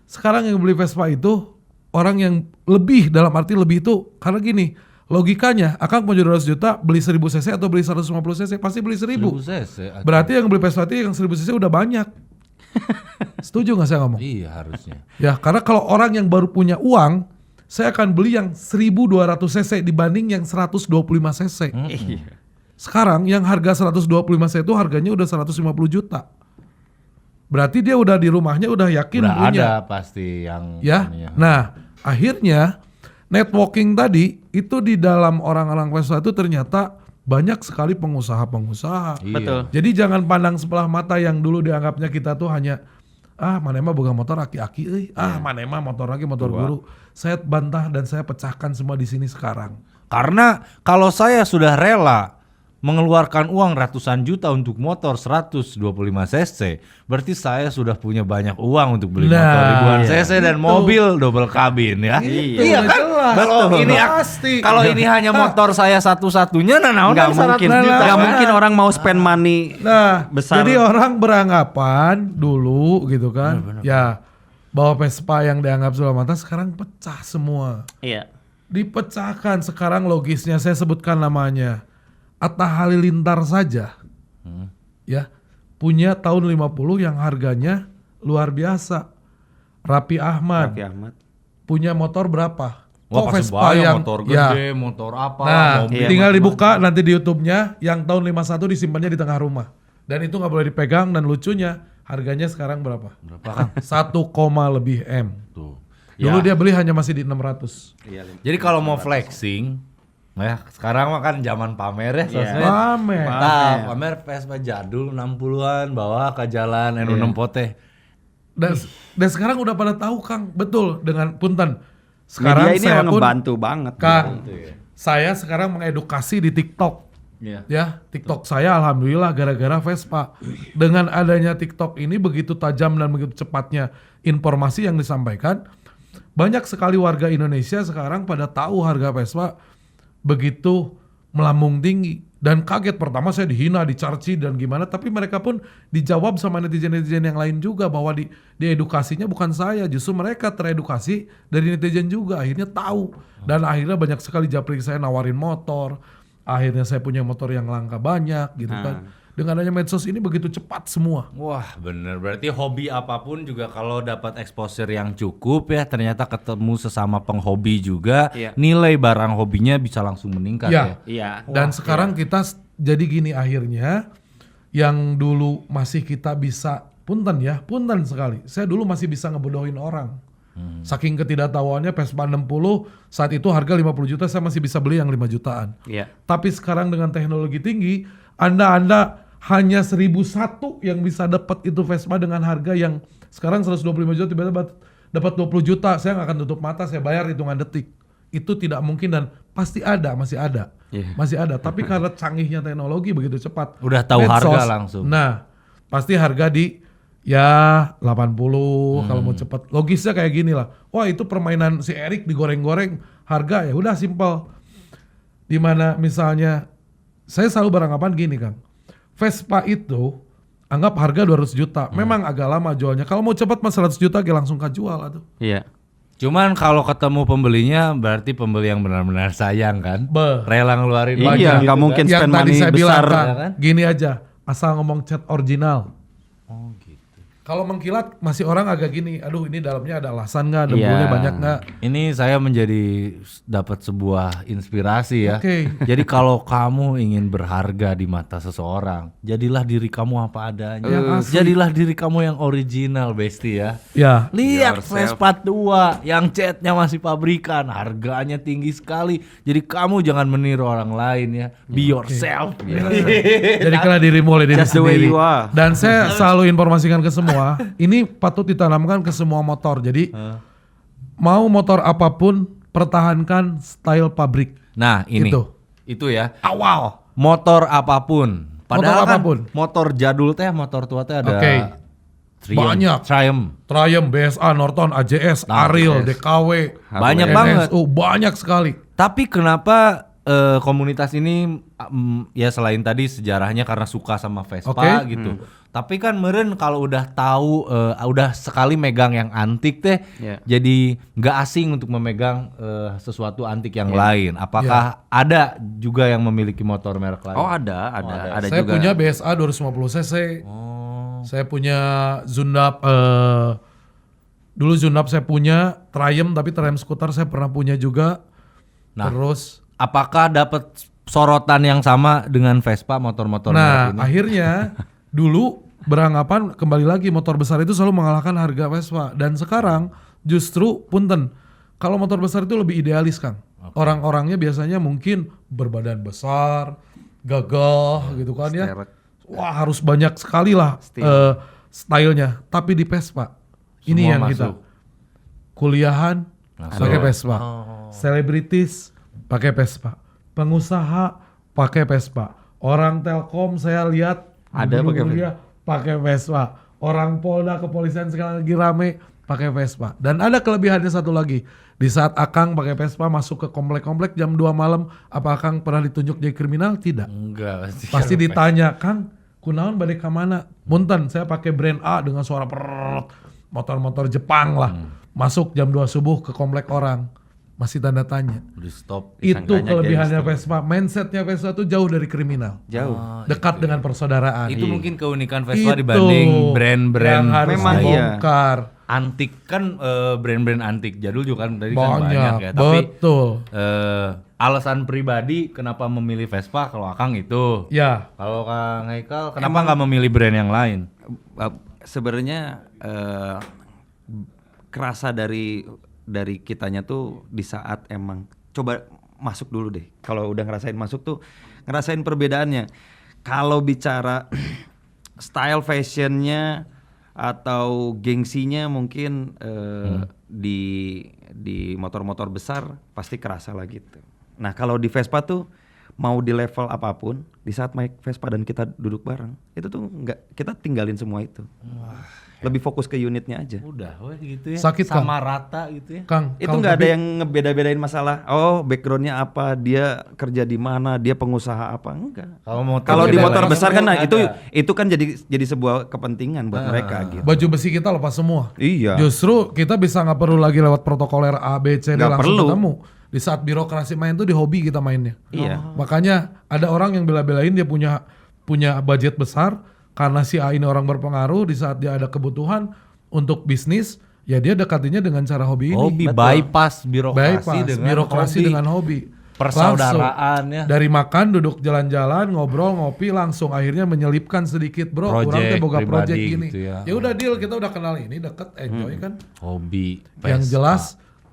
Sekarang yang beli Vespa itu orang yang lebih, dalam arti lebih itu karena gini, logikanya Akang punya 200 juta beli 1000 cc atau beli 150 cc pasti beli 1000. 1000 cc. Berarti yang beli Vespa itu yang 1000 cc udah banyak. Setuju gak saya ngomong? Iya harusnya. Ya, karena kalau orang yang baru punya uang, saya akan beli yang 1200 cc dibanding yang 125 cc. Iya. Sekarang yang harga 125 cc itu harganya udah 150 juta. berarti dia udah di rumahnya udah yakin Udah punya. ada pasti yang Ya. ini ya. Nah, akhirnya networking tadi itu di dalam orang-orang Vespa itu ternyata banyak sekali pengusaha-pengusaha. Iya. Betul. Jadi jangan pandang sebelah mata yang dulu dianggapnya kita tuh hanya mana emang boga motor aki-aki, mana emang motor lagi motor guru. Saya bantah dan saya pecahkan semua di sini sekarang. Karena kalau saya sudah rela mengeluarkan uang ratusan juta untuk motor 125 cc, berarti saya sudah punya banyak uang untuk beli motor Nah, ribuan iya. cc dan Itu. mobil double kabin ya. Iya, kan? jelas. Kalau ini Pasti. kalau ini hanya motor saya satu-satunya, Nggak mungkin, nggak mungkin orang mau spend money Nah, besar. jadi orang beranggapan dulu gitu kan, ya bahwa Vespa yang dianggap sebelah mata sekarang pecah semua. Iya. Dipecahkan sekarang logisnya, saya sebutkan namanya. Atta Halilintar saja, ya punya tahun 50 yang harganya luar biasa. Raffi Ahmad Raffi Ahmad. punya motor berapa? Wah, pasti banyak motor gede, motor apa, Nah, mobil. tinggal dibuka nanti di YouTube-nya yang tahun 51 disimpannya di tengah rumah. Dan itu nggak boleh dipegang dan lucunya harganya sekarang berapa? Berapa kan? 1, lebih M. Tuh. Dulu Ya. dia beli hanya masih di 600. Iya. Jadi kalau mau flexing, ya sekarang mah kan zaman pamer ya, sosmed. Pamer. Nah, pamer Vespa jadul 60-an bawa ke jalan N6 Pote. Dan sekarang udah pada tahu Kang, betul dengan punten. Sekarang Media ini saya emang pun ngebantu banget. Kang, saya sekarang mengedukasi di TikTok. Iya. Ya, TikTok saya alhamdulillah gara-gara Vespa. Dengan adanya TikTok ini begitu tajam dan begitu cepatnya informasi yang disampaikan, banyak sekali warga Indonesia sekarang pada tahu harga Vespa begitu melambung tinggi. Dan kaget, pertama saya dihina, dicaci dan gimana, tapi mereka pun dijawab sama netizen-netizen yang lain juga bahwa di edukasinya bukan saya, justru mereka teredukasi dari netizen juga, akhirnya tahu. Dan akhirnya banyak sekali japri saya nawarin motor, akhirnya saya punya motor yang langka banyak gitu kan. Dengan adanya medsos ini begitu cepat semua. Wah bener, berarti hobi apapun juga kalau dapat exposure yang cukup ya, ternyata ketemu sesama penghobi juga, Iya. nilai barang hobinya bisa langsung meningkat Ya. ya. Iya. Dan sekarang kita jadi gini akhirnya, yang dulu masih kita bisa, punten sekali. Saya dulu masih bisa ngebodohin orang. Saking ketidaktahuannya Vespa 60 saat itu harga 50 juta saya masih bisa beli yang 5 jutaan. Iya. Tapi sekarang dengan teknologi tinggi, Anda hanya 1001 yang bisa dapat itu Vespa dengan harga yang sekarang 125 juta tiba-tiba dapat 20 juta. Saya nggak akan tutup mata, saya bayar hitungan detik. Itu tidak mungkin dan pasti ada, masih ada. Iya. Masih ada, tapi karena canggihnya teknologi begitu cepat. Udah tahu harga langsung. Nah, pasti harga di ya 80 kalau mau cepat. Logisnya kayak gini lah. Wah, itu permainan si Erik digoreng-goreng, harga ya udah simpel. Dimana misalnya saya selalu beranggapan gini, Kang. Vespa itu anggap harga 200 juta. Memang agak lama jualnya. Kalau mau cepat mas 100 juta langsung kejual atuh. Iya. Cuman kalau ketemu pembelinya berarti pembeli yang benar-benar sayang kan, rela ngeluarin Iya, banyak nggak gitu mungkin kan. Yang spend tadi money saya bilang, besar. Kang, ya kan? gini aja, asal ngomong cat original. Oh gitu. Kalau mengkilat masih orang agak gini, aduh ini dalamnya ada alasan nggak, Iya. debunya banyak nggak? Ini saya menjadi dapat sebuah inspirasi ya. Oke. Jadi kalau kamu ingin berharga di mata seseorang, jadilah diri kamu apa adanya. Yang asli. Jadilah diri kamu yang original, Besti ya. Ya, Lihat Yourself. Vespa tua yang catnya masih pabrikan, harganya tinggi sekali. Jadi kamu jangan meniru orang lain ya. Be yourself. jadikanlah dirimu oleh diri Just the way sendiri. you are. Dan saya selalu informasikan ke semua, ini patut ditanamkan ke semua motor. Jadi mau motor apapun, pertahankan style pabrik. Nah ini, Itu. itu ya. Awal. Motor apapun. Padahal Motor kan apapun. motor jadul teh, motor tua teh ada Oke. Triumph, Banyak. Triumph. BSA, Norton, AJS, Nah, Ariel, AJS. DKW, Banyak banget. NSU, banyak sekali. Tapi kenapa komunitas ini ya selain tadi sejarahnya karena suka sama Vespa Oke. gitu. Tapi kan meren kalau udah tahu udah sekali megang yang antik teh, Iya. jadi nggak asing untuk memegang sesuatu antik yang lain. Apakah ada juga yang memiliki motor merek lain? Oh ada Saya juga. punya BSA 250 cc. Oh. Saya punya Zundap, dulu Zundap saya punya, Triumph tapi Triumph skuter saya pernah punya juga. Nah, Terus, apakah dapat sorotan yang sama dengan Vespa motor-motor merek nah ini? akhirnya dulu beranggapan kembali lagi motor besar itu selalu mengalahkan harga Vespa. Dan sekarang justru punten, kalau motor besar itu lebih idealis Kang. Orang-orangnya biasanya mungkin berbadan besar, gagah gitu kan ya. Sterek. Wah harus banyak sekali lah stylenya. Tapi di Vespa ini Semua yang kita masuk. kuliahan pakai Vespa, selebritis pakai Vespa, pengusaha pakai Vespa, orang Telkom saya lihat Ada dulu pakai kuliah pakai Vespa, orang Polda kepolisian sekarang lagi rame pakai Vespa. Dan ada kelebihannya satu lagi, di saat Akang pakai Vespa masuk ke komplek-komplek jam 2 malam, apa Akang pernah ditunjuk jadi kriminal? Tidak. Enggak Pasti ditanya, Kang, kunaon balik ke mana? Munten, saya pakai brand A dengan suara perrrrt, motor-motor Jepang lah. Masuk jam 2 subuh ke komplek orang. Masih tanda tanya. Di stop. Itu Disangkanya kelebihannya gangster. Vespa. Mindsetnya Vespa itu jauh dari kriminal. Jauh. Dekat dengan persaudaraan. Itu Iya. mungkin keunikan Vespa Itu dibanding brand-brand yang harus Memang iya. dibongkar. antik kan, brand-brand antik jadul juga kan tadi kan Banyak, banyak ya. Tapi betul. alasan pribadi kenapa memilih Vespa kalau Akang itu. Ya, Kalau Kang Haikal kenapa nggak memilih brand yang lain? Sebenarnya kerasa dari kitanya tuh di saat emang coba masuk dulu deh. Kalau udah ngerasain masuk tuh ngerasain perbedaannya. Kalau bicara style fashionnya atau gengsinya mungkin di motor-motor besar pasti kerasa lah gitu. Nah kalau di Vespa tuh mau di level apapun, di saat naik Vespa dan kita duduk bareng, itu tuh nggak, kita tinggalin semua itu. Lebih fokus ke unitnya aja. Udah, weh gitu ya. Sakit, Kang. sama rata gitu ya. Kang. Itu Kang, nggak ada tapi- yang ngebeda-bedain masalah. Oh, backgroundnya apa? Dia kerja di mana? Dia pengusaha apa? Enggak. Kalau di beda motor lagi. besar kan, nah, Ada. itu kan jadi sebuah kepentingan buat mereka gitu. Baju besi kita lepas semua. Iya. Justru kita bisa nggak perlu lagi lewat protokoler A, B, C, D Nggak langsung perlu. ketemu. Di saat birokrasi main tuh di hobi kita mainnya. Iya. Makanya ada orang yang bela-belain dia punya budget besar karena si A ini orang berpengaruh, di saat dia ada kebutuhan untuk bisnis, ya dia dekatinya dengan cara hobi ini. Hobi Betul. bypass birokrasi Bypass dengan birokrasi hobi. dengan hobi. Persaudaraan Langsung. ya. Dari makan duduk jalan-jalan ngobrol ngopi langsung akhirnya menyelipkan sedikit bro Project orang teh boga pribadi project gini. gitu ya. Ya udah deal kita udah kenal ini deket enjoy kan. Hobi. Yang Vespa. jelas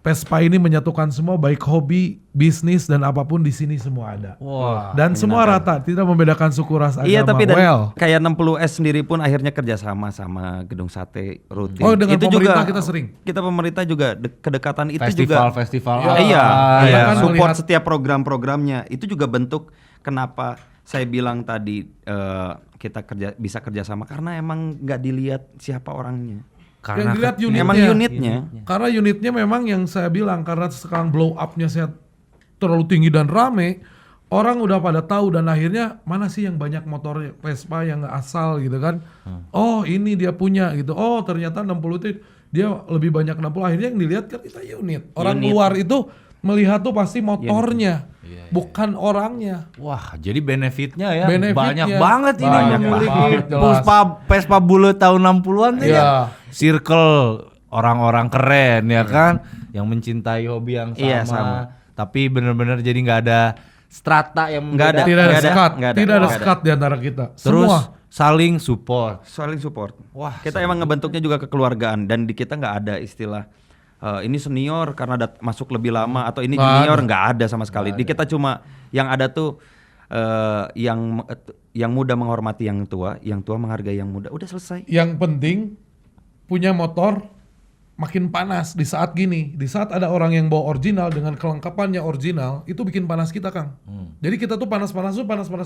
Vespa ini menyatukan semua baik hobi, bisnis dan apapun di sini semua ada. Wah. Dan semua rata, tidak membedakan suku ras agama. Iya, tapi well. kayak 60S sendiri pun akhirnya kerjasama sama Gedung Sate rutin. Oh, dengan itu pemerintah juga kita sering. Kita pemerintah juga kedekatan itu Festival-festival. Ya, iya, kita iya. kan Support melihat- setiap program-programnya. Itu juga bentuk kenapa saya bilang tadi kita bisa kerjasama karena emang nggak dilihat siapa orangnya. Yang dilihat unitnya. Emang unitnya. Karena unitnya memang yang saya bilang karena sekarang blow up-nya saya terlalu tinggi dan rame, orang udah pada tahu dan akhirnya mana sih yang banyak motor Vespa yang nggak asal gitu kan. Oh, ini dia punya gitu. Oh, ternyata 60 itu dia lebih banyak 60. Akhirnya yang dilihat kan kita unit. Orang Unit. luar itu melihat tuh pasti motornya, bukan orangnya. Wah, jadi benefitnya ya Benefitnya. banyak banget ini. Banyak memiliki banget, jelas. Vespa bule tahun 60-an tuh Iya. ya. Circle orang-orang keren ya kan, yang mencintai hobi yang sama. Iya, sama. Tapi bener-bener jadi nggak ada strata yang Nggak ada. membedakan. Tidak ada nggak ada, sekat, nggak ada, tidak ada nggak ada. sekat di antara kita. Terus Semua. saling support. Saling support. Wah, Kita emang ngebentuknya juga kekeluargaan dan di kita nggak ada istilah ini senior karena masuk lebih lama atau ini Nggak junior, ada. nggak ada sama sekali. Di kita cuma yang ada tuh yang muda menghormati yang tua menghargai yang muda. Udah selesai. Yang penting punya motor makin panas di saat gini. Di saat ada orang yang bawa original dengan kelengkapannya original, itu bikin panas kita, Kang. Jadi kita tuh panas-panas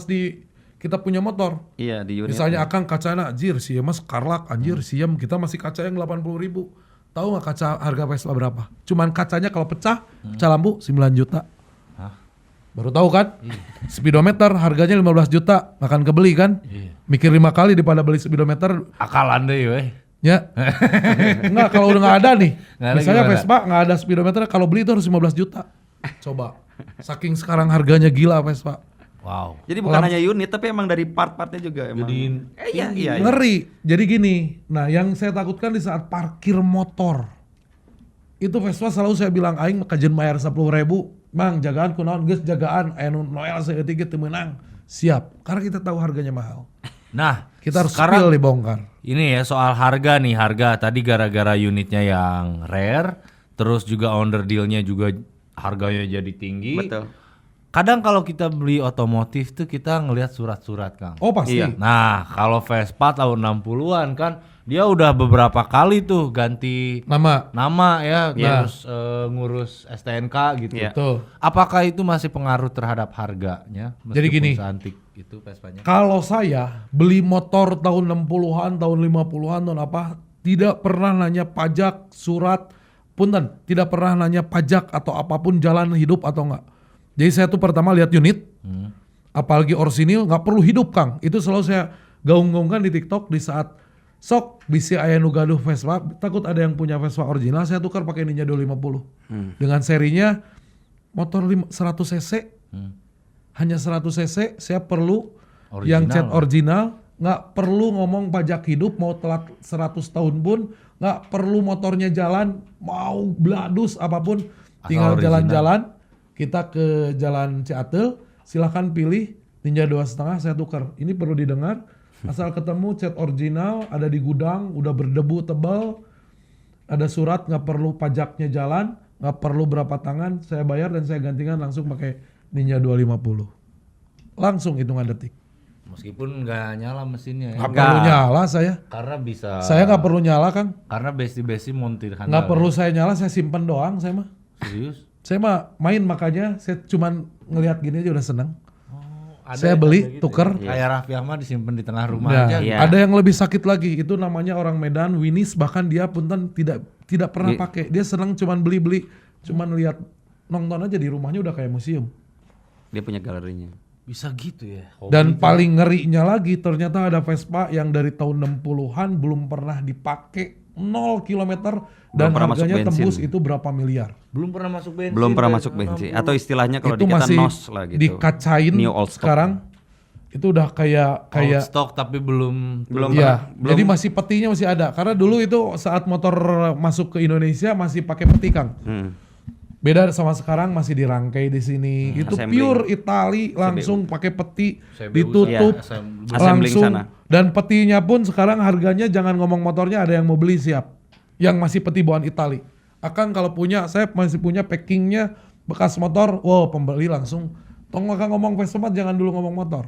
di kita punya motor. Iya di unit. Misalnya Akang kacana, anjir sih mas Karlak, anjir siem kita masih kaca yang 80.000. Tahu nggak kaca harga Vespa berapa? Cuman kacanya kalau pecah, pecah lampu 9 juta. Baru tahu kan? Speedometer harganya 15 juta, akan kebeli kan? Mikir 5 kali daripada beli speedometer. akalan deh weh. Ya, enggak kalau udah nggak ada nih. Nggak ada Misalnya gimana? Vespa nggak ada speedometer, kalau beli itu harus 15 juta. Coba, saking sekarang harganya gila Vespa. Wow. Jadi bukan hanya unit tapi emang dari part-partnya juga emang. Iya. Ngeri. Jadi gini, nah yang saya takutkan di saat parkir motor, itu Vespa selalu saya bilang, aing kajen bayar 10.000, mang jagaan kunaon geus jagaan, anu noel saya tiga teu meunang. Siap, karena kita tahu harganya mahal. Nah, Kita harus Sekarang- spill dibongkar. Ini ya soal harga nih, harga tadi gara-gara unitnya yang rare, terus juga owner dealnya juga harganya jadi tinggi. Betul. Kadang kalau kita beli otomotif tuh kita ngelihat surat-surat, Kang. Oh pasti. Iya. Nah, kalau Vespa tahun 60-an kan dia udah beberapa kali tuh ganti nama ya, terus ngurus STNK gitu. Iya. Betul. Apakah itu masih pengaruh terhadap harganya? Jadi meskipun gini. seantik itu Vespanya. Kalau saya beli motor tahun 60-an, tahun 50-an, tahun apa, tidak pernah nanya pajak, surat, punten, tidak pernah nanya pajak atau apapun jalan hidup atau enggak. Jadi saya tuh pertama lihat unit, apalagi orsinil nggak perlu hidup Kang. Itu selalu saya gaung-gaungkan di TikTok di saat sok bisi aya nu gaduh Vespa, takut ada yang punya Vespa original, saya tukar pakai Ninja 250. Dengan serinya motor 100 cc. Hanya 100 cc, saya perlu yang cat original, nggak perlu ngomong pajak hidup, mau telat 100 tahun pun, nggak perlu motornya jalan, mau bladus apapun, tinggal original. jalan-jalan, kita ke jalan Ciatel, silahkan pilih Ninja 2,5 saya tukar. Ini perlu didengar, asal ketemu cat original, ada di gudang, udah berdebu tebal, ada surat, nggak perlu pajaknya jalan, nggak perlu berapa tangan, saya bayar dan saya gantikan langsung pakai Ninja 250. Langsung hitungan detik. Meskipun nggak nyala mesinnya ya. Nggak perlu nyala saya. Karena bisa. Saya nggak perlu nyala Kang. Karena besi-besi montir handal. Nggak perlu saya nyala, saya simpen doang saya mah. Serius? Saya mah main makanya saya cuman ngelihat gini aja udah seneng. Ada Saya yang beli, kayak gitu tuker. ya? Kayak Raffi Ahmad disimpan di tengah rumah Nah, aja. Iya. ada yang lebih sakit lagi. Itu namanya orang Medan, Winis, bahkan dia punten tidak pernah pakai. Dia seneng cuman beli-beli, cuman lihat nonton aja di rumahnya udah kayak museum. Dia punya galerinya. Bisa gitu ya. Dan paling ngerinya lagi ternyata ada Vespa yang dari tahun 60-an belum pernah dipakai 0 km dan pernah masuk harganya bensin. tembus itu berapa miliar. Belum pernah masuk bensin. Belum pernah dari masuk tahun bensin 60. atau istilahnya kalau Itu dikata masih nos lah gitu. dikacain New old stock. sekarang. Itu udah kayak Old stock tapi belum iya, jadi masih petinya masih ada. Karena dulu itu saat motor masuk ke Indonesia masih pakai peti Kang. Beda sama sekarang masih dirangkai di sini. Itu Assembling. pure Itali langsung pakai peti CBU ditutup Iya, assembling langsung sana. dan petinya pun sekarang harganya jangan ngomong motornya ada yang mau beli siap. Yang masih peti bawaan Itali. Akang kalau punya saya masih punya packingnya bekas motor. Wow, pembeli langsung. Tong Akang ngomong Vespa jangan dulu ngomong motor.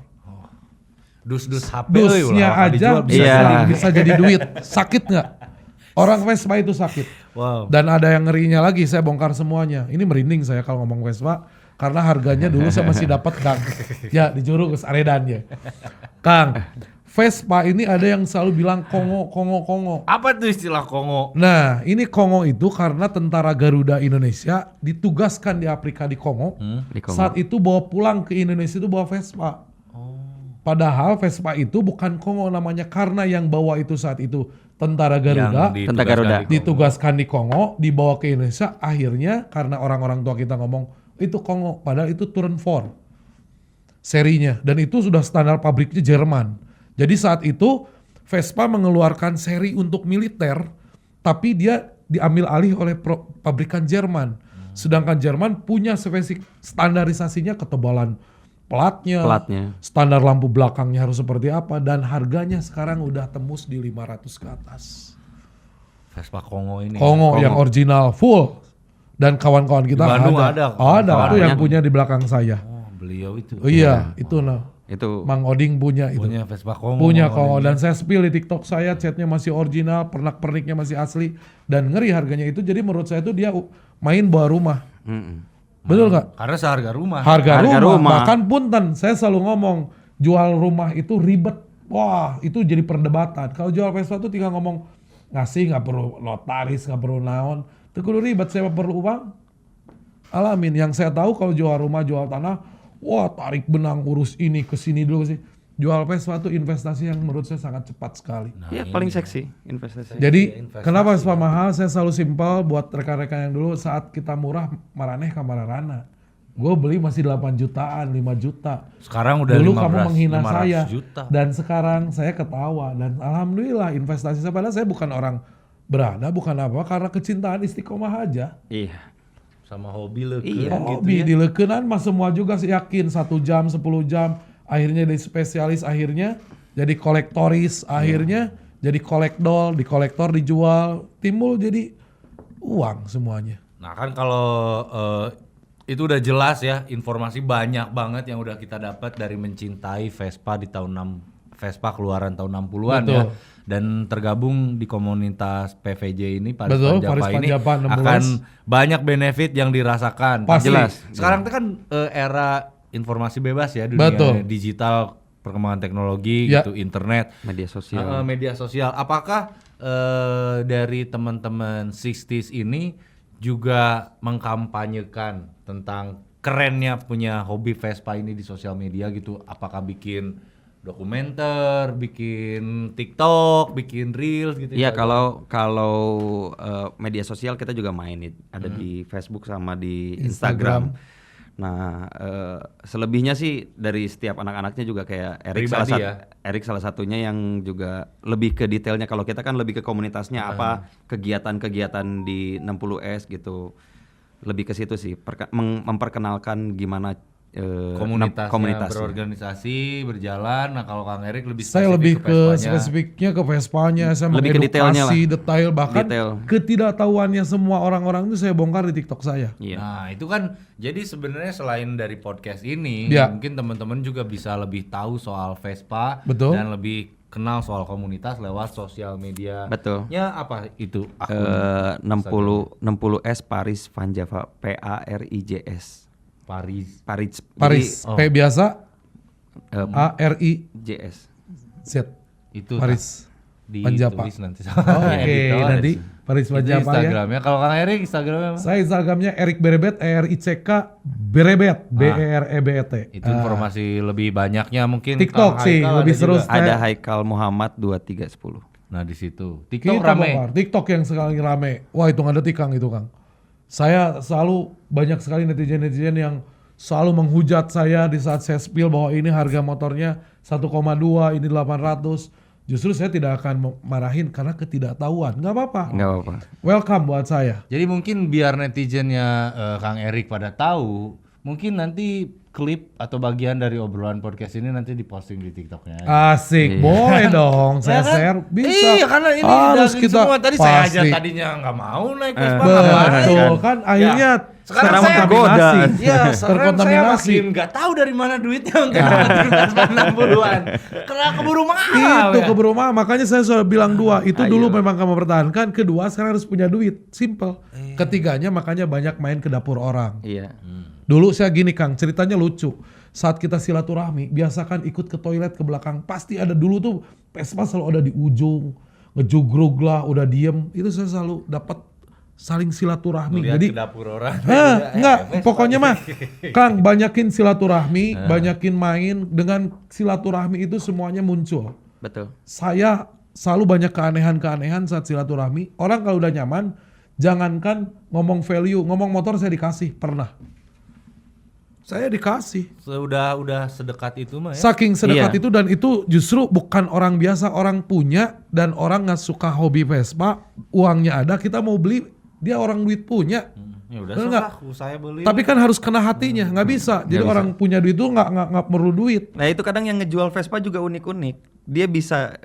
dus-dus HP. Dusnya ulah, aja dijual, bisa, Iya. bisa jadi duit. Sakit nggak? Orang Vespa itu sakit. Wow. Dan ada yang ngerinya lagi, saya bongkar semuanya. Ini merinding saya kalau ngomong Vespa. Karena harganya dulu saya masih dapat Kang. Ya, di Jurus Aredannya. Kang, Vespa ini ada yang selalu bilang Kongo. Apa tuh istilah Kongo? Nah, ini Kongo itu karena tentara Garuda Indonesia ditugaskan di Afrika di Kongo. Di Kongo. Saat itu bawa pulang ke Indonesia itu bawa Vespa. Padahal Vespa itu bukan Kongo namanya karena yang bawa itu saat itu tentara Garuda Tentara Garuda. ditugaskan di Kongo, dibawa ke Indonesia. Akhirnya karena orang-orang tua kita ngomong itu Kongo, padahal itu turn 4 serinya dan itu sudah standar pabriknya Jerman. Jadi saat itu Vespa mengeluarkan seri untuk militer, tapi dia diambil alih oleh pabrikan Jerman. Sedangkan Jerman punya standarisasinya ketebalan platnya, standar lampu belakangnya harus seperti apa, dan harganya sekarang udah tembus di 500 ke atas. Vespa Kongo ini. Kongo yang original full, dan kawan-kawan kita Di Bandung ada Kawannya. itu yang punya di belakang saya. Oh, beliau itu. Oh iya, itu nah. Itu Mang Oding punya itu. Punya Vespa Kongo. Punya Kongo, dan saya spill di TikTok saya, catnya masih original, pernak-perniknya masih asli, dan ngeri harganya itu. Jadi menurut saya itu dia main bawa rumah. Betul nggak? Karena seharga rumah. Harga Harga rumah. rumah. Bahkan punten, saya selalu ngomong jual rumah itu ribet. Wah, itu jadi perdebatan. Kalau jual Vespa itu tinggal ngomong ngasih, nggak perlu notaris, nggak perlu naon. Itu kudu ribet, saya perlu uang. Alamin. Yang saya tahu kalau jual rumah, jual tanah, wah tarik benang urus ini ke sini dulu sih. Jual Vespa itu investasi yang menurut saya sangat cepat sekali. ya paling seksi investasi. Jadi kenapa Vespa mahal? Saya selalu simpel buat rekan-rekan yang dulu, saat kita murah maraneh ka mararana. Gue beli masih 8 jutaan, 5 juta. Sekarang udah Dulu 15, kamu menghina 500 saya. juta. Dan sekarang saya ketawa. Dan alhamdulillah investasi saya, padahal saya bukan orang berada, bukan apa, karena kecintaan istiqomah aja. Iya. Sama hobi lo Iya. Hobi di lekenan mah semua juga sih yakin 1 jam, 10 jam. Akhirnya dari spesialis, akhirnya jadi kolektoris, akhirnya jadi kolektor dijual, timbul jadi uang semuanya. Nah kan kalau itu udah jelas ya, informasi banyak banget yang udah kita dapat dari mencintai Vespa di Vespa keluaran tahun 60-an ya. Dan tergabung di komunitas PVJ ini Paris Panjapa ini akan banyak benefit yang dirasakan. Pasti. Jelas. Sekarang itu kan era informasi bebas ya, dunia digital, perkembangan teknologi gitu, internet, media sosial. Apakah dari teman-teman 60s ini juga mengkampanyekan tentang kerennya punya hobi Vespa ini di sosial media gitu? Apakah bikin dokumenter, bikin TikTok, bikin Reels gitu? Iya, kalau media sosial kita juga main, ada di Facebook sama di Instagram. Nah, selebihnya sih dari setiap anak-anaknya juga kayak Erik salah satunya yang juga lebih ke detailnya. Kalau kita kan lebih ke komunitasnya, apa kegiatan-kegiatan di 60S gitu. Lebih ke situ sih, memperkenalkan gimana komunitasnya berorganisasi, berjalan. Nah kalau Kang Erik lebih saya lebih ke spesifiknya ke Vespanya, saya lebih mengedukasi detail, bahkan ketidaktahuannya semua orang-orang itu saya bongkar di TikTok saya. Nah itu kan jadi sebenarnya selain dari podcast ini, mungkin teman-teman juga bisa lebih tahu soal Vespa. Betul. Dan lebih kenal soal komunitas lewat sosial media. Betul. Ya apa itu? 60S Paris Panjapa, PARIJS. Paris. P biasa, ARIJS. Z. Itu Paris Panjapa. Nanti. Oke, nanti Paris Panjapa ya. Instagramnya. Kalau Kang Erik Instagramnya apa? Saya Instagramnya Erik Berebet, ERICK Berebet, BEREBET. Itu informasi lebih banyaknya mungkin. TikTok sih lebih seru. Ada Haikal Muhammad 2310. Nah di situ TikTok rame. TikTok yang sekarang rame. Wah itu nggak ada tikang itu Kang. Saya selalu banyak sekali netizen yang selalu menghujat saya di saat saya spill bahwa ini harga motornya 1,2, ini 800. Justru saya tidak akan marahin karena ketidaktahuan. Nggak apa-apa. Welcome buat saya. Jadi mungkin biar netizennya Kang Erik pada tahu, mungkin nanti klip atau bagian dari obrolan podcast ini nanti diposting di TikToknya. Asik, boleh dong. Saya share, bisa. Iya, karena ini harus kita semua. Tadi saya aja tadinya nggak mau naik Vespa. Betul, kan akhirnya sekarang saya terkontaminasi. Iya, sekarang saya makin nggak tahu dari mana duitnya untuk dapetin Vespa 60-an. Karena keburu mahal. Itu keburu mahal, makanya saya sudah bilang dua. Itu dulu memang kamu pertahankan. Kedua, sekarang harus punya duit. Simple. Ketiganya makanya banyak main ke dapur orang. Iya. Dulu saya gini Kang, ceritanya lucu. Saat kita silaturahmi, biasakan ikut ke toilet ke belakang. Pasti ada dulu tuh Vespa selalu ada di ujung, ngejugrug lah, udah diem. Itu saya selalu dapat saling silaturahmi. Jadi ke dapur orang. Enggak, pokoknya mah Kang banyakin silaturahmi, banyakin main. Dengan silaturahmi itu semuanya muncul. Betul. Saya selalu banyak keanehan-keanehan saat silaturahmi. Orang kalau udah nyaman, jangankan ngomong value, ngomong motor saya dikasih, pernah. Saya dikasih. Udah sedekat itu mah ya. Saking sedekat itu, dan itu justru bukan orang biasa, orang punya dan orang nggak suka hobi Vespa, uangnya ada, kita mau beli, dia orang duit punya. Ya udah serah, saya beli. Tapi kan harus kena hatinya, nggak bisa. Jadi orang punya duit itu nggak perlu duit. Nah itu kadang yang ngejual Vespa juga unik-unik. Dia bisa,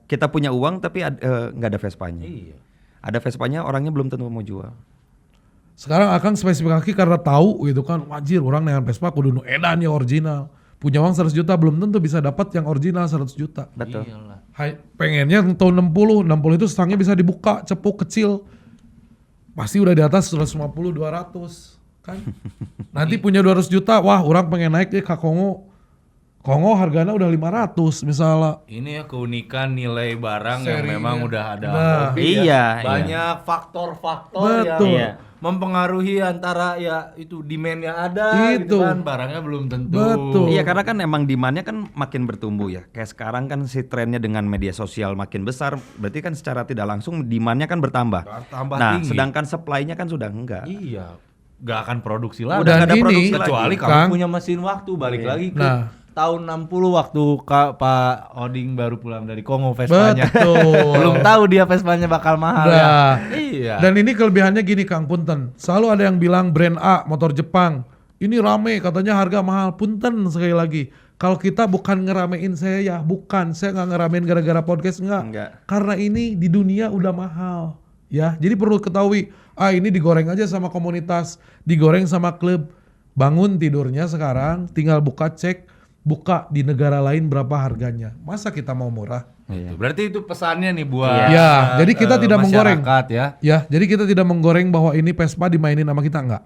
kita punya uang tapi nggak ada Vespanya. Iya. Ada Vespanya, orangnya belum tentu mau jual. Sekarang akan spesifikasi karena tahu gitu kan, wajir orang dengan Vespa kudu nu edan ya original. Punya uang 100 juta belum tentu bisa dapat yang original 100 juta. Betul. Hai, pengennya tahun 60 itu stangnya bisa dibuka, cepuk kecil. Pasti udah di atas 150, 200 kan. Nanti punya 200 juta, wah orang pengen naik ke Kongo harganya udah 500 misalnya. Ini ya keunikan nilai barang yang memang udah ada. Banyak faktor-faktor yang mempengaruhi antara ya itu demand-nya ada gitu kan, barangnya belum tentu. Betul. Iya, karena kan emang demand-nya kan makin bertumbuh ya. Kayak sekarang kan si trennya dengan media sosial makin besar, berarti kan secara tidak langsung demand-nya kan bertambah. Tinggi. Sedangkan supply-nya kan sudah enggak. Iya. Gak akan produksi lagi. Udah ada gini, produksi kecuali kamu Kang, punya mesin waktu balik lagi ke tahun 60 waktu Pak Oding baru pulang dari Kongo Vespanya. Betul. Belum tahu dia Vespanya bakal mahal ya. Iya. Dan ini kelebihannya gini Kang, punten. Selalu ada yang bilang brand A motor Jepang, ini rame katanya harga mahal. Punten sekali lagi. Kalau kita bukan ngeramein saya ya, bukan. Saya nggak ngeramein gara-gara podcast, enggak. Karena ini di dunia udah mahal. Ya, jadi perlu ketahui, ini digoreng aja sama komunitas, digoreng sama klub. Bangun tidurnya sekarang, tinggal buka di negara lain berapa harganya. Masa kita mau murah? Iya. Berarti itu pesannya nih buat jadi kita tidak menggoreng. Ya. Ya, jadi kita tidak menggoreng bahwa ini Vespa dimainin sama kita, enggak.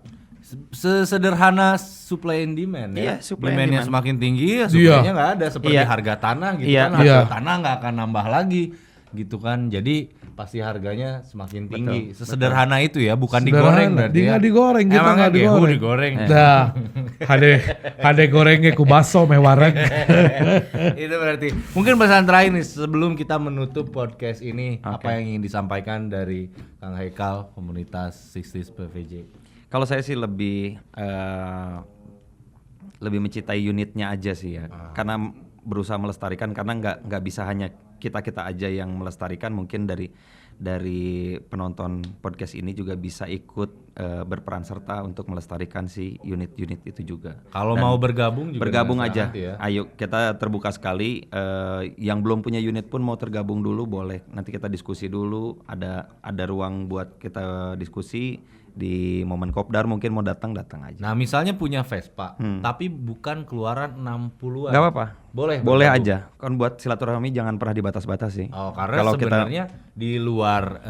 Sesederhana supply and demand ya. Demand-nya semakin tinggi ya supply-nya nggak ada seperti harga tanah gitu kan. Harga tanah nggak akan nambah lagi gitu kan. Jadi pasti harganya semakin tinggi. Sesederhana itu ya, bukan digoreng berarti ya. Nggak digoreng, kita emang nggak digoreng. Dah, hade gorengnya ku baso mewareg. Itu berarti. Mungkin pesan terakhir nih sebelum kita menutup podcast ini, apa yang ingin disampaikan dari Kang Haikal komunitas 60s PVJ? Kalau saya sih lebih mencintai unitnya aja sih ya, karena berusaha melestarikan, karena nggak bisa hanya kita aja yang melestarikan, mungkin dari penonton podcast ini juga bisa ikut berperan serta untuk melestarikan si unit-unit itu juga. Kalau mau bergabung juga bergabung aja, ya. Ayo kita terbuka sekali. Yang belum punya unit pun mau tergabung dulu boleh. Nanti kita diskusi dulu. Ada ruang buat kita diskusi. Di momen kopdar mungkin mau datang aja. Nah misalnya punya Vespa tapi bukan keluaran 60-an. Gak apa-apa. Boleh bergabung. aja. Kan buat silaturahmi jangan pernah dibatas-batasi. Karena kalau sebenarnya di luar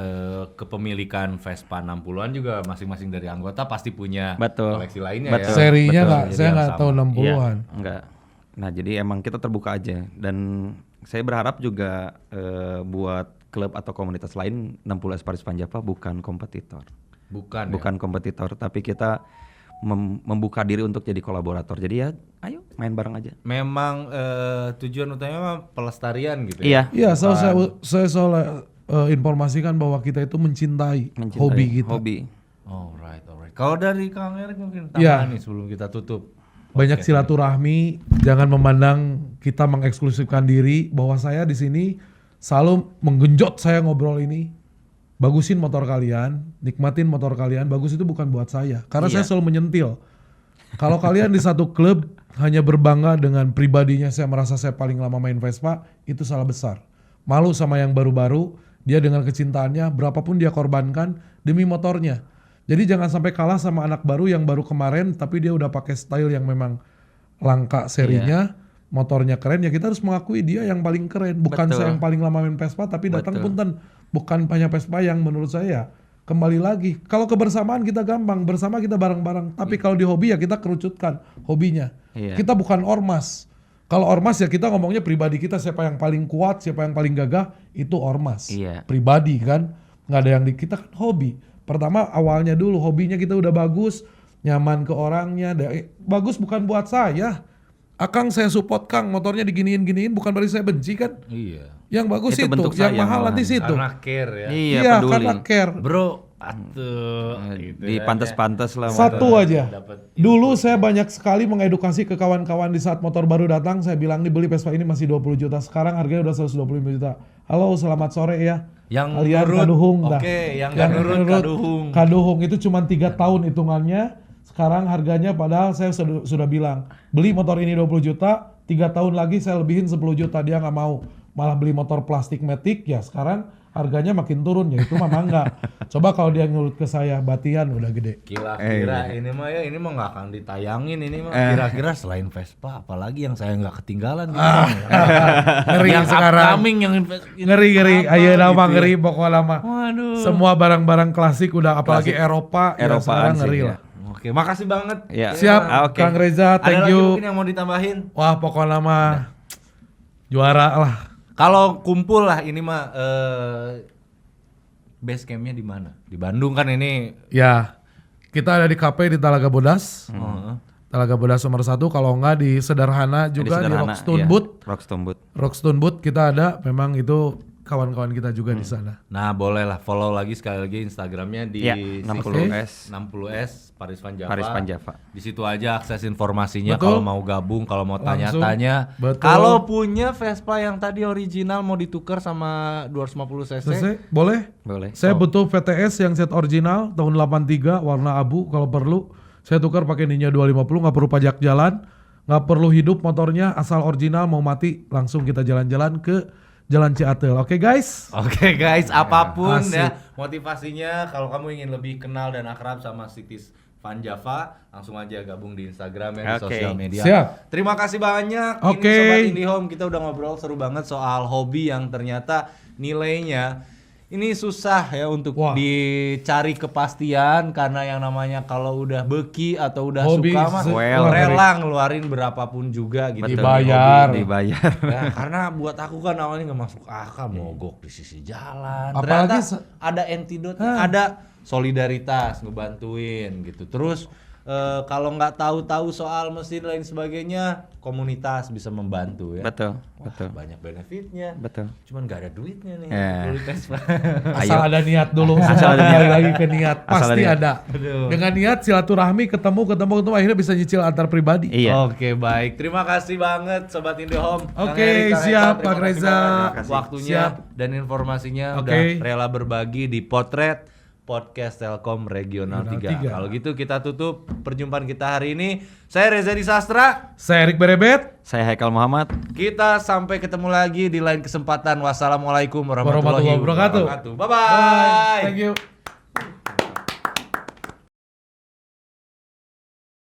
kepemilikan Vespa 60-an juga masing-masing dari anggota pasti punya koleksi lainnya ya. Serinya saya nggak tahu 60-an. Iya, enggak. Nah jadi emang kita terbuka aja, dan saya berharap juga buat klub atau komunitas lain 60S Paris Panjapa bukan kompetitor. Bukan kompetitor, tapi kita membuka diri untuk jadi kolaborator. Jadi ya, ayo main bareng aja. Memang tujuan utamanya pelestarian gitu ya. Iya, saya selalu informasikan bahwa kita itu mencintai hobi kita. Alright. Kalau dari Kang Erik mungkin tambahan nih sebelum kita tutup. Banyak silaturahmi, jangan memandang kita mengeksklusifkan diri, bahwa saya di sini selalu menggenjot saya ngobrol ini. Bagusin motor kalian, nikmatin motor kalian. Bagus itu bukan buat saya, karena saya selalu menyentil. Kalau kalian di satu klub hanya berbangga dengan pribadinya, saya merasa saya paling lama main Vespa, itu salah besar. Malu sama yang baru-baru, dia dengan kecintaannya, berapapun dia korbankan demi motornya. Jadi jangan sampai kalah sama anak baru yang baru kemarin, tapi dia udah pakai style yang memang langka serinya, motornya keren, ya kita harus mengakui dia yang paling keren. Bukan saya yang paling lama main Vespa, tapi datang punten. Bukan hanya Vespa yang menurut saya, kembali lagi, kalau kebersamaan kita gampang, bersama kita bareng-bareng. Tapi kalau di hobi ya kita kerucutkan hobinya. Kita bukan ormas. Kalau ormas ya kita ngomongnya pribadi kita, siapa yang paling kuat, siapa yang paling gagah, itu ormas. Pribadi kan, nggak ada yang kita kan hobi. Pertama awalnya dulu, hobinya kita udah bagus, nyaman ke orangnya, bagus bukan buat saya. Akang saya support Kang, motornya diginiin-giniin, bukan berarti saya benci kan? Iya. Yang bagus itu, yang mahal nanti situ. Karena care ya. Iya, karena care. Bro, atuh. Gitu dipantes-pantes lah. Satu aja. Dulu saya banyak sekali mengedukasi ke kawan-kawan di saat motor baru datang, saya bilang nih beli Vespa ini masih 20 juta, sekarang harganya udah 125 juta. Halo, selamat sore ya. Yang kalian nurut, Kaduhung dah. yang nurut Kaduhung. Kaduhung itu cuma 3 tahun hitungannya. Sekarang harganya padahal saya sudah bilang, beli motor ini 20 juta, 3 tahun lagi saya lebihin 10 juta, dia nggak mau. Malah beli motor plastik matic, ya sekarang harganya makin turun, ya itu mah mangga. Coba kalau dia nurut ke saya, batian udah gede. Kira-kira ini mah nggak akan ditayangin, ini mah kira-kira selain Vespa, apalagi yang saya nggak ketinggalan gitu. Ngeri yang sekarang. Yang ngeri, ayo nama gitu ngeri pokoknya lama. Semua barang-barang klasik udah, apalagi Eropa ya sekarang ngeri lah. Oke, makasih banget. Ya. Siap, Kang Reza, thank Ada you. Ada lagi mungkin yang mau ditambahin? Wah, pokoknya mah juara lah. Kalau kumpul lah ini mah base campnya di mana? Di Bandung kan ini? Ya, kita ada di KP di Talaga Bodas. Talaga Bodas nomor 1. Kalau enggak di Sederhana juga di Rockstone Boot. Rockstone Boot kita ada. Memang itu kawan-kawan kita juga di sana. Nah, boleh lah follow lagi sekali lagi Instagramnya di 60S Paris Panjapa. Di situ aja akses informasinya. Kalau mau gabung, kalau mau tanya-tanya. Kalau punya Vespa yang tadi original mau ditukar sama 250 cc, boleh. Saya butuh VTS yang set original tahun 83 warna abu, kalau perlu saya tukar pakai Ninja 250, nggak perlu pajak jalan, nggak perlu hidup motornya, asal original, mau mati langsung kita jalan-jalan ke Jalan Ciatel. Oke guys? Oke guys, apapun asik. ya motivasinya, kalau kamu ingin lebih kenal dan akrab sama Sitis Van Java, langsung aja gabung di Instagram ya, di Oke. sosial media. Siap. Terima kasih banyak. Oke. Ini Sobat IndiHome, kita udah ngobrol seru banget soal hobi yang ternyata nilainya ini susah ya untuk Wah. dicari kepastian, karena yang namanya kalau udah beki atau udah Hobi suka mah well, rela ngeluarin berapapun juga gitu. Dibayar. Dibayar. Ya, karena buat aku kan awalnya nggak masuk akal, mogok di sisi jalan. Apalagi Ternyata ada antidote, ada solidaritas ngebantuin gitu. Terus kalau nggak tahu soal mesin lain sebagainya, komunitas bisa membantu ya. Betul, Wah, betul. banyak benefitnya. Betul. Cuman nggak ada duitnya nih. Ya. Beli Vespa. Asal Ayo. ada niat dulu. Asal ada Balik niat. lagi ke niat. Asal Pasti ada ada. Aduh. Dengan niat silaturahmi ketemu akhirnya bisa nyicil antar pribadi. Iya. Oke, baik. Terima kasih banget Sobat IndiHome. Kang Oke, Erik, Kang siap, Eta, Pak terima kasih Reza. banget waktunya Siap. dan informasinya Oke. udah rela berbagi di Potret Podcast Telkom Regional 3. Regional 3. Kalau gitu kita tutup perjumpaan kita hari ini. Saya Reza Disastra. Saya Erik Berebet. Saya Haikal Muhammad. Kita sampai ketemu lagi di lain kesempatan. Wassalamualaikum warahmatullahi Warahmatullahi wabarakatuh. wabarakatuh. Bye-bye. Thank you.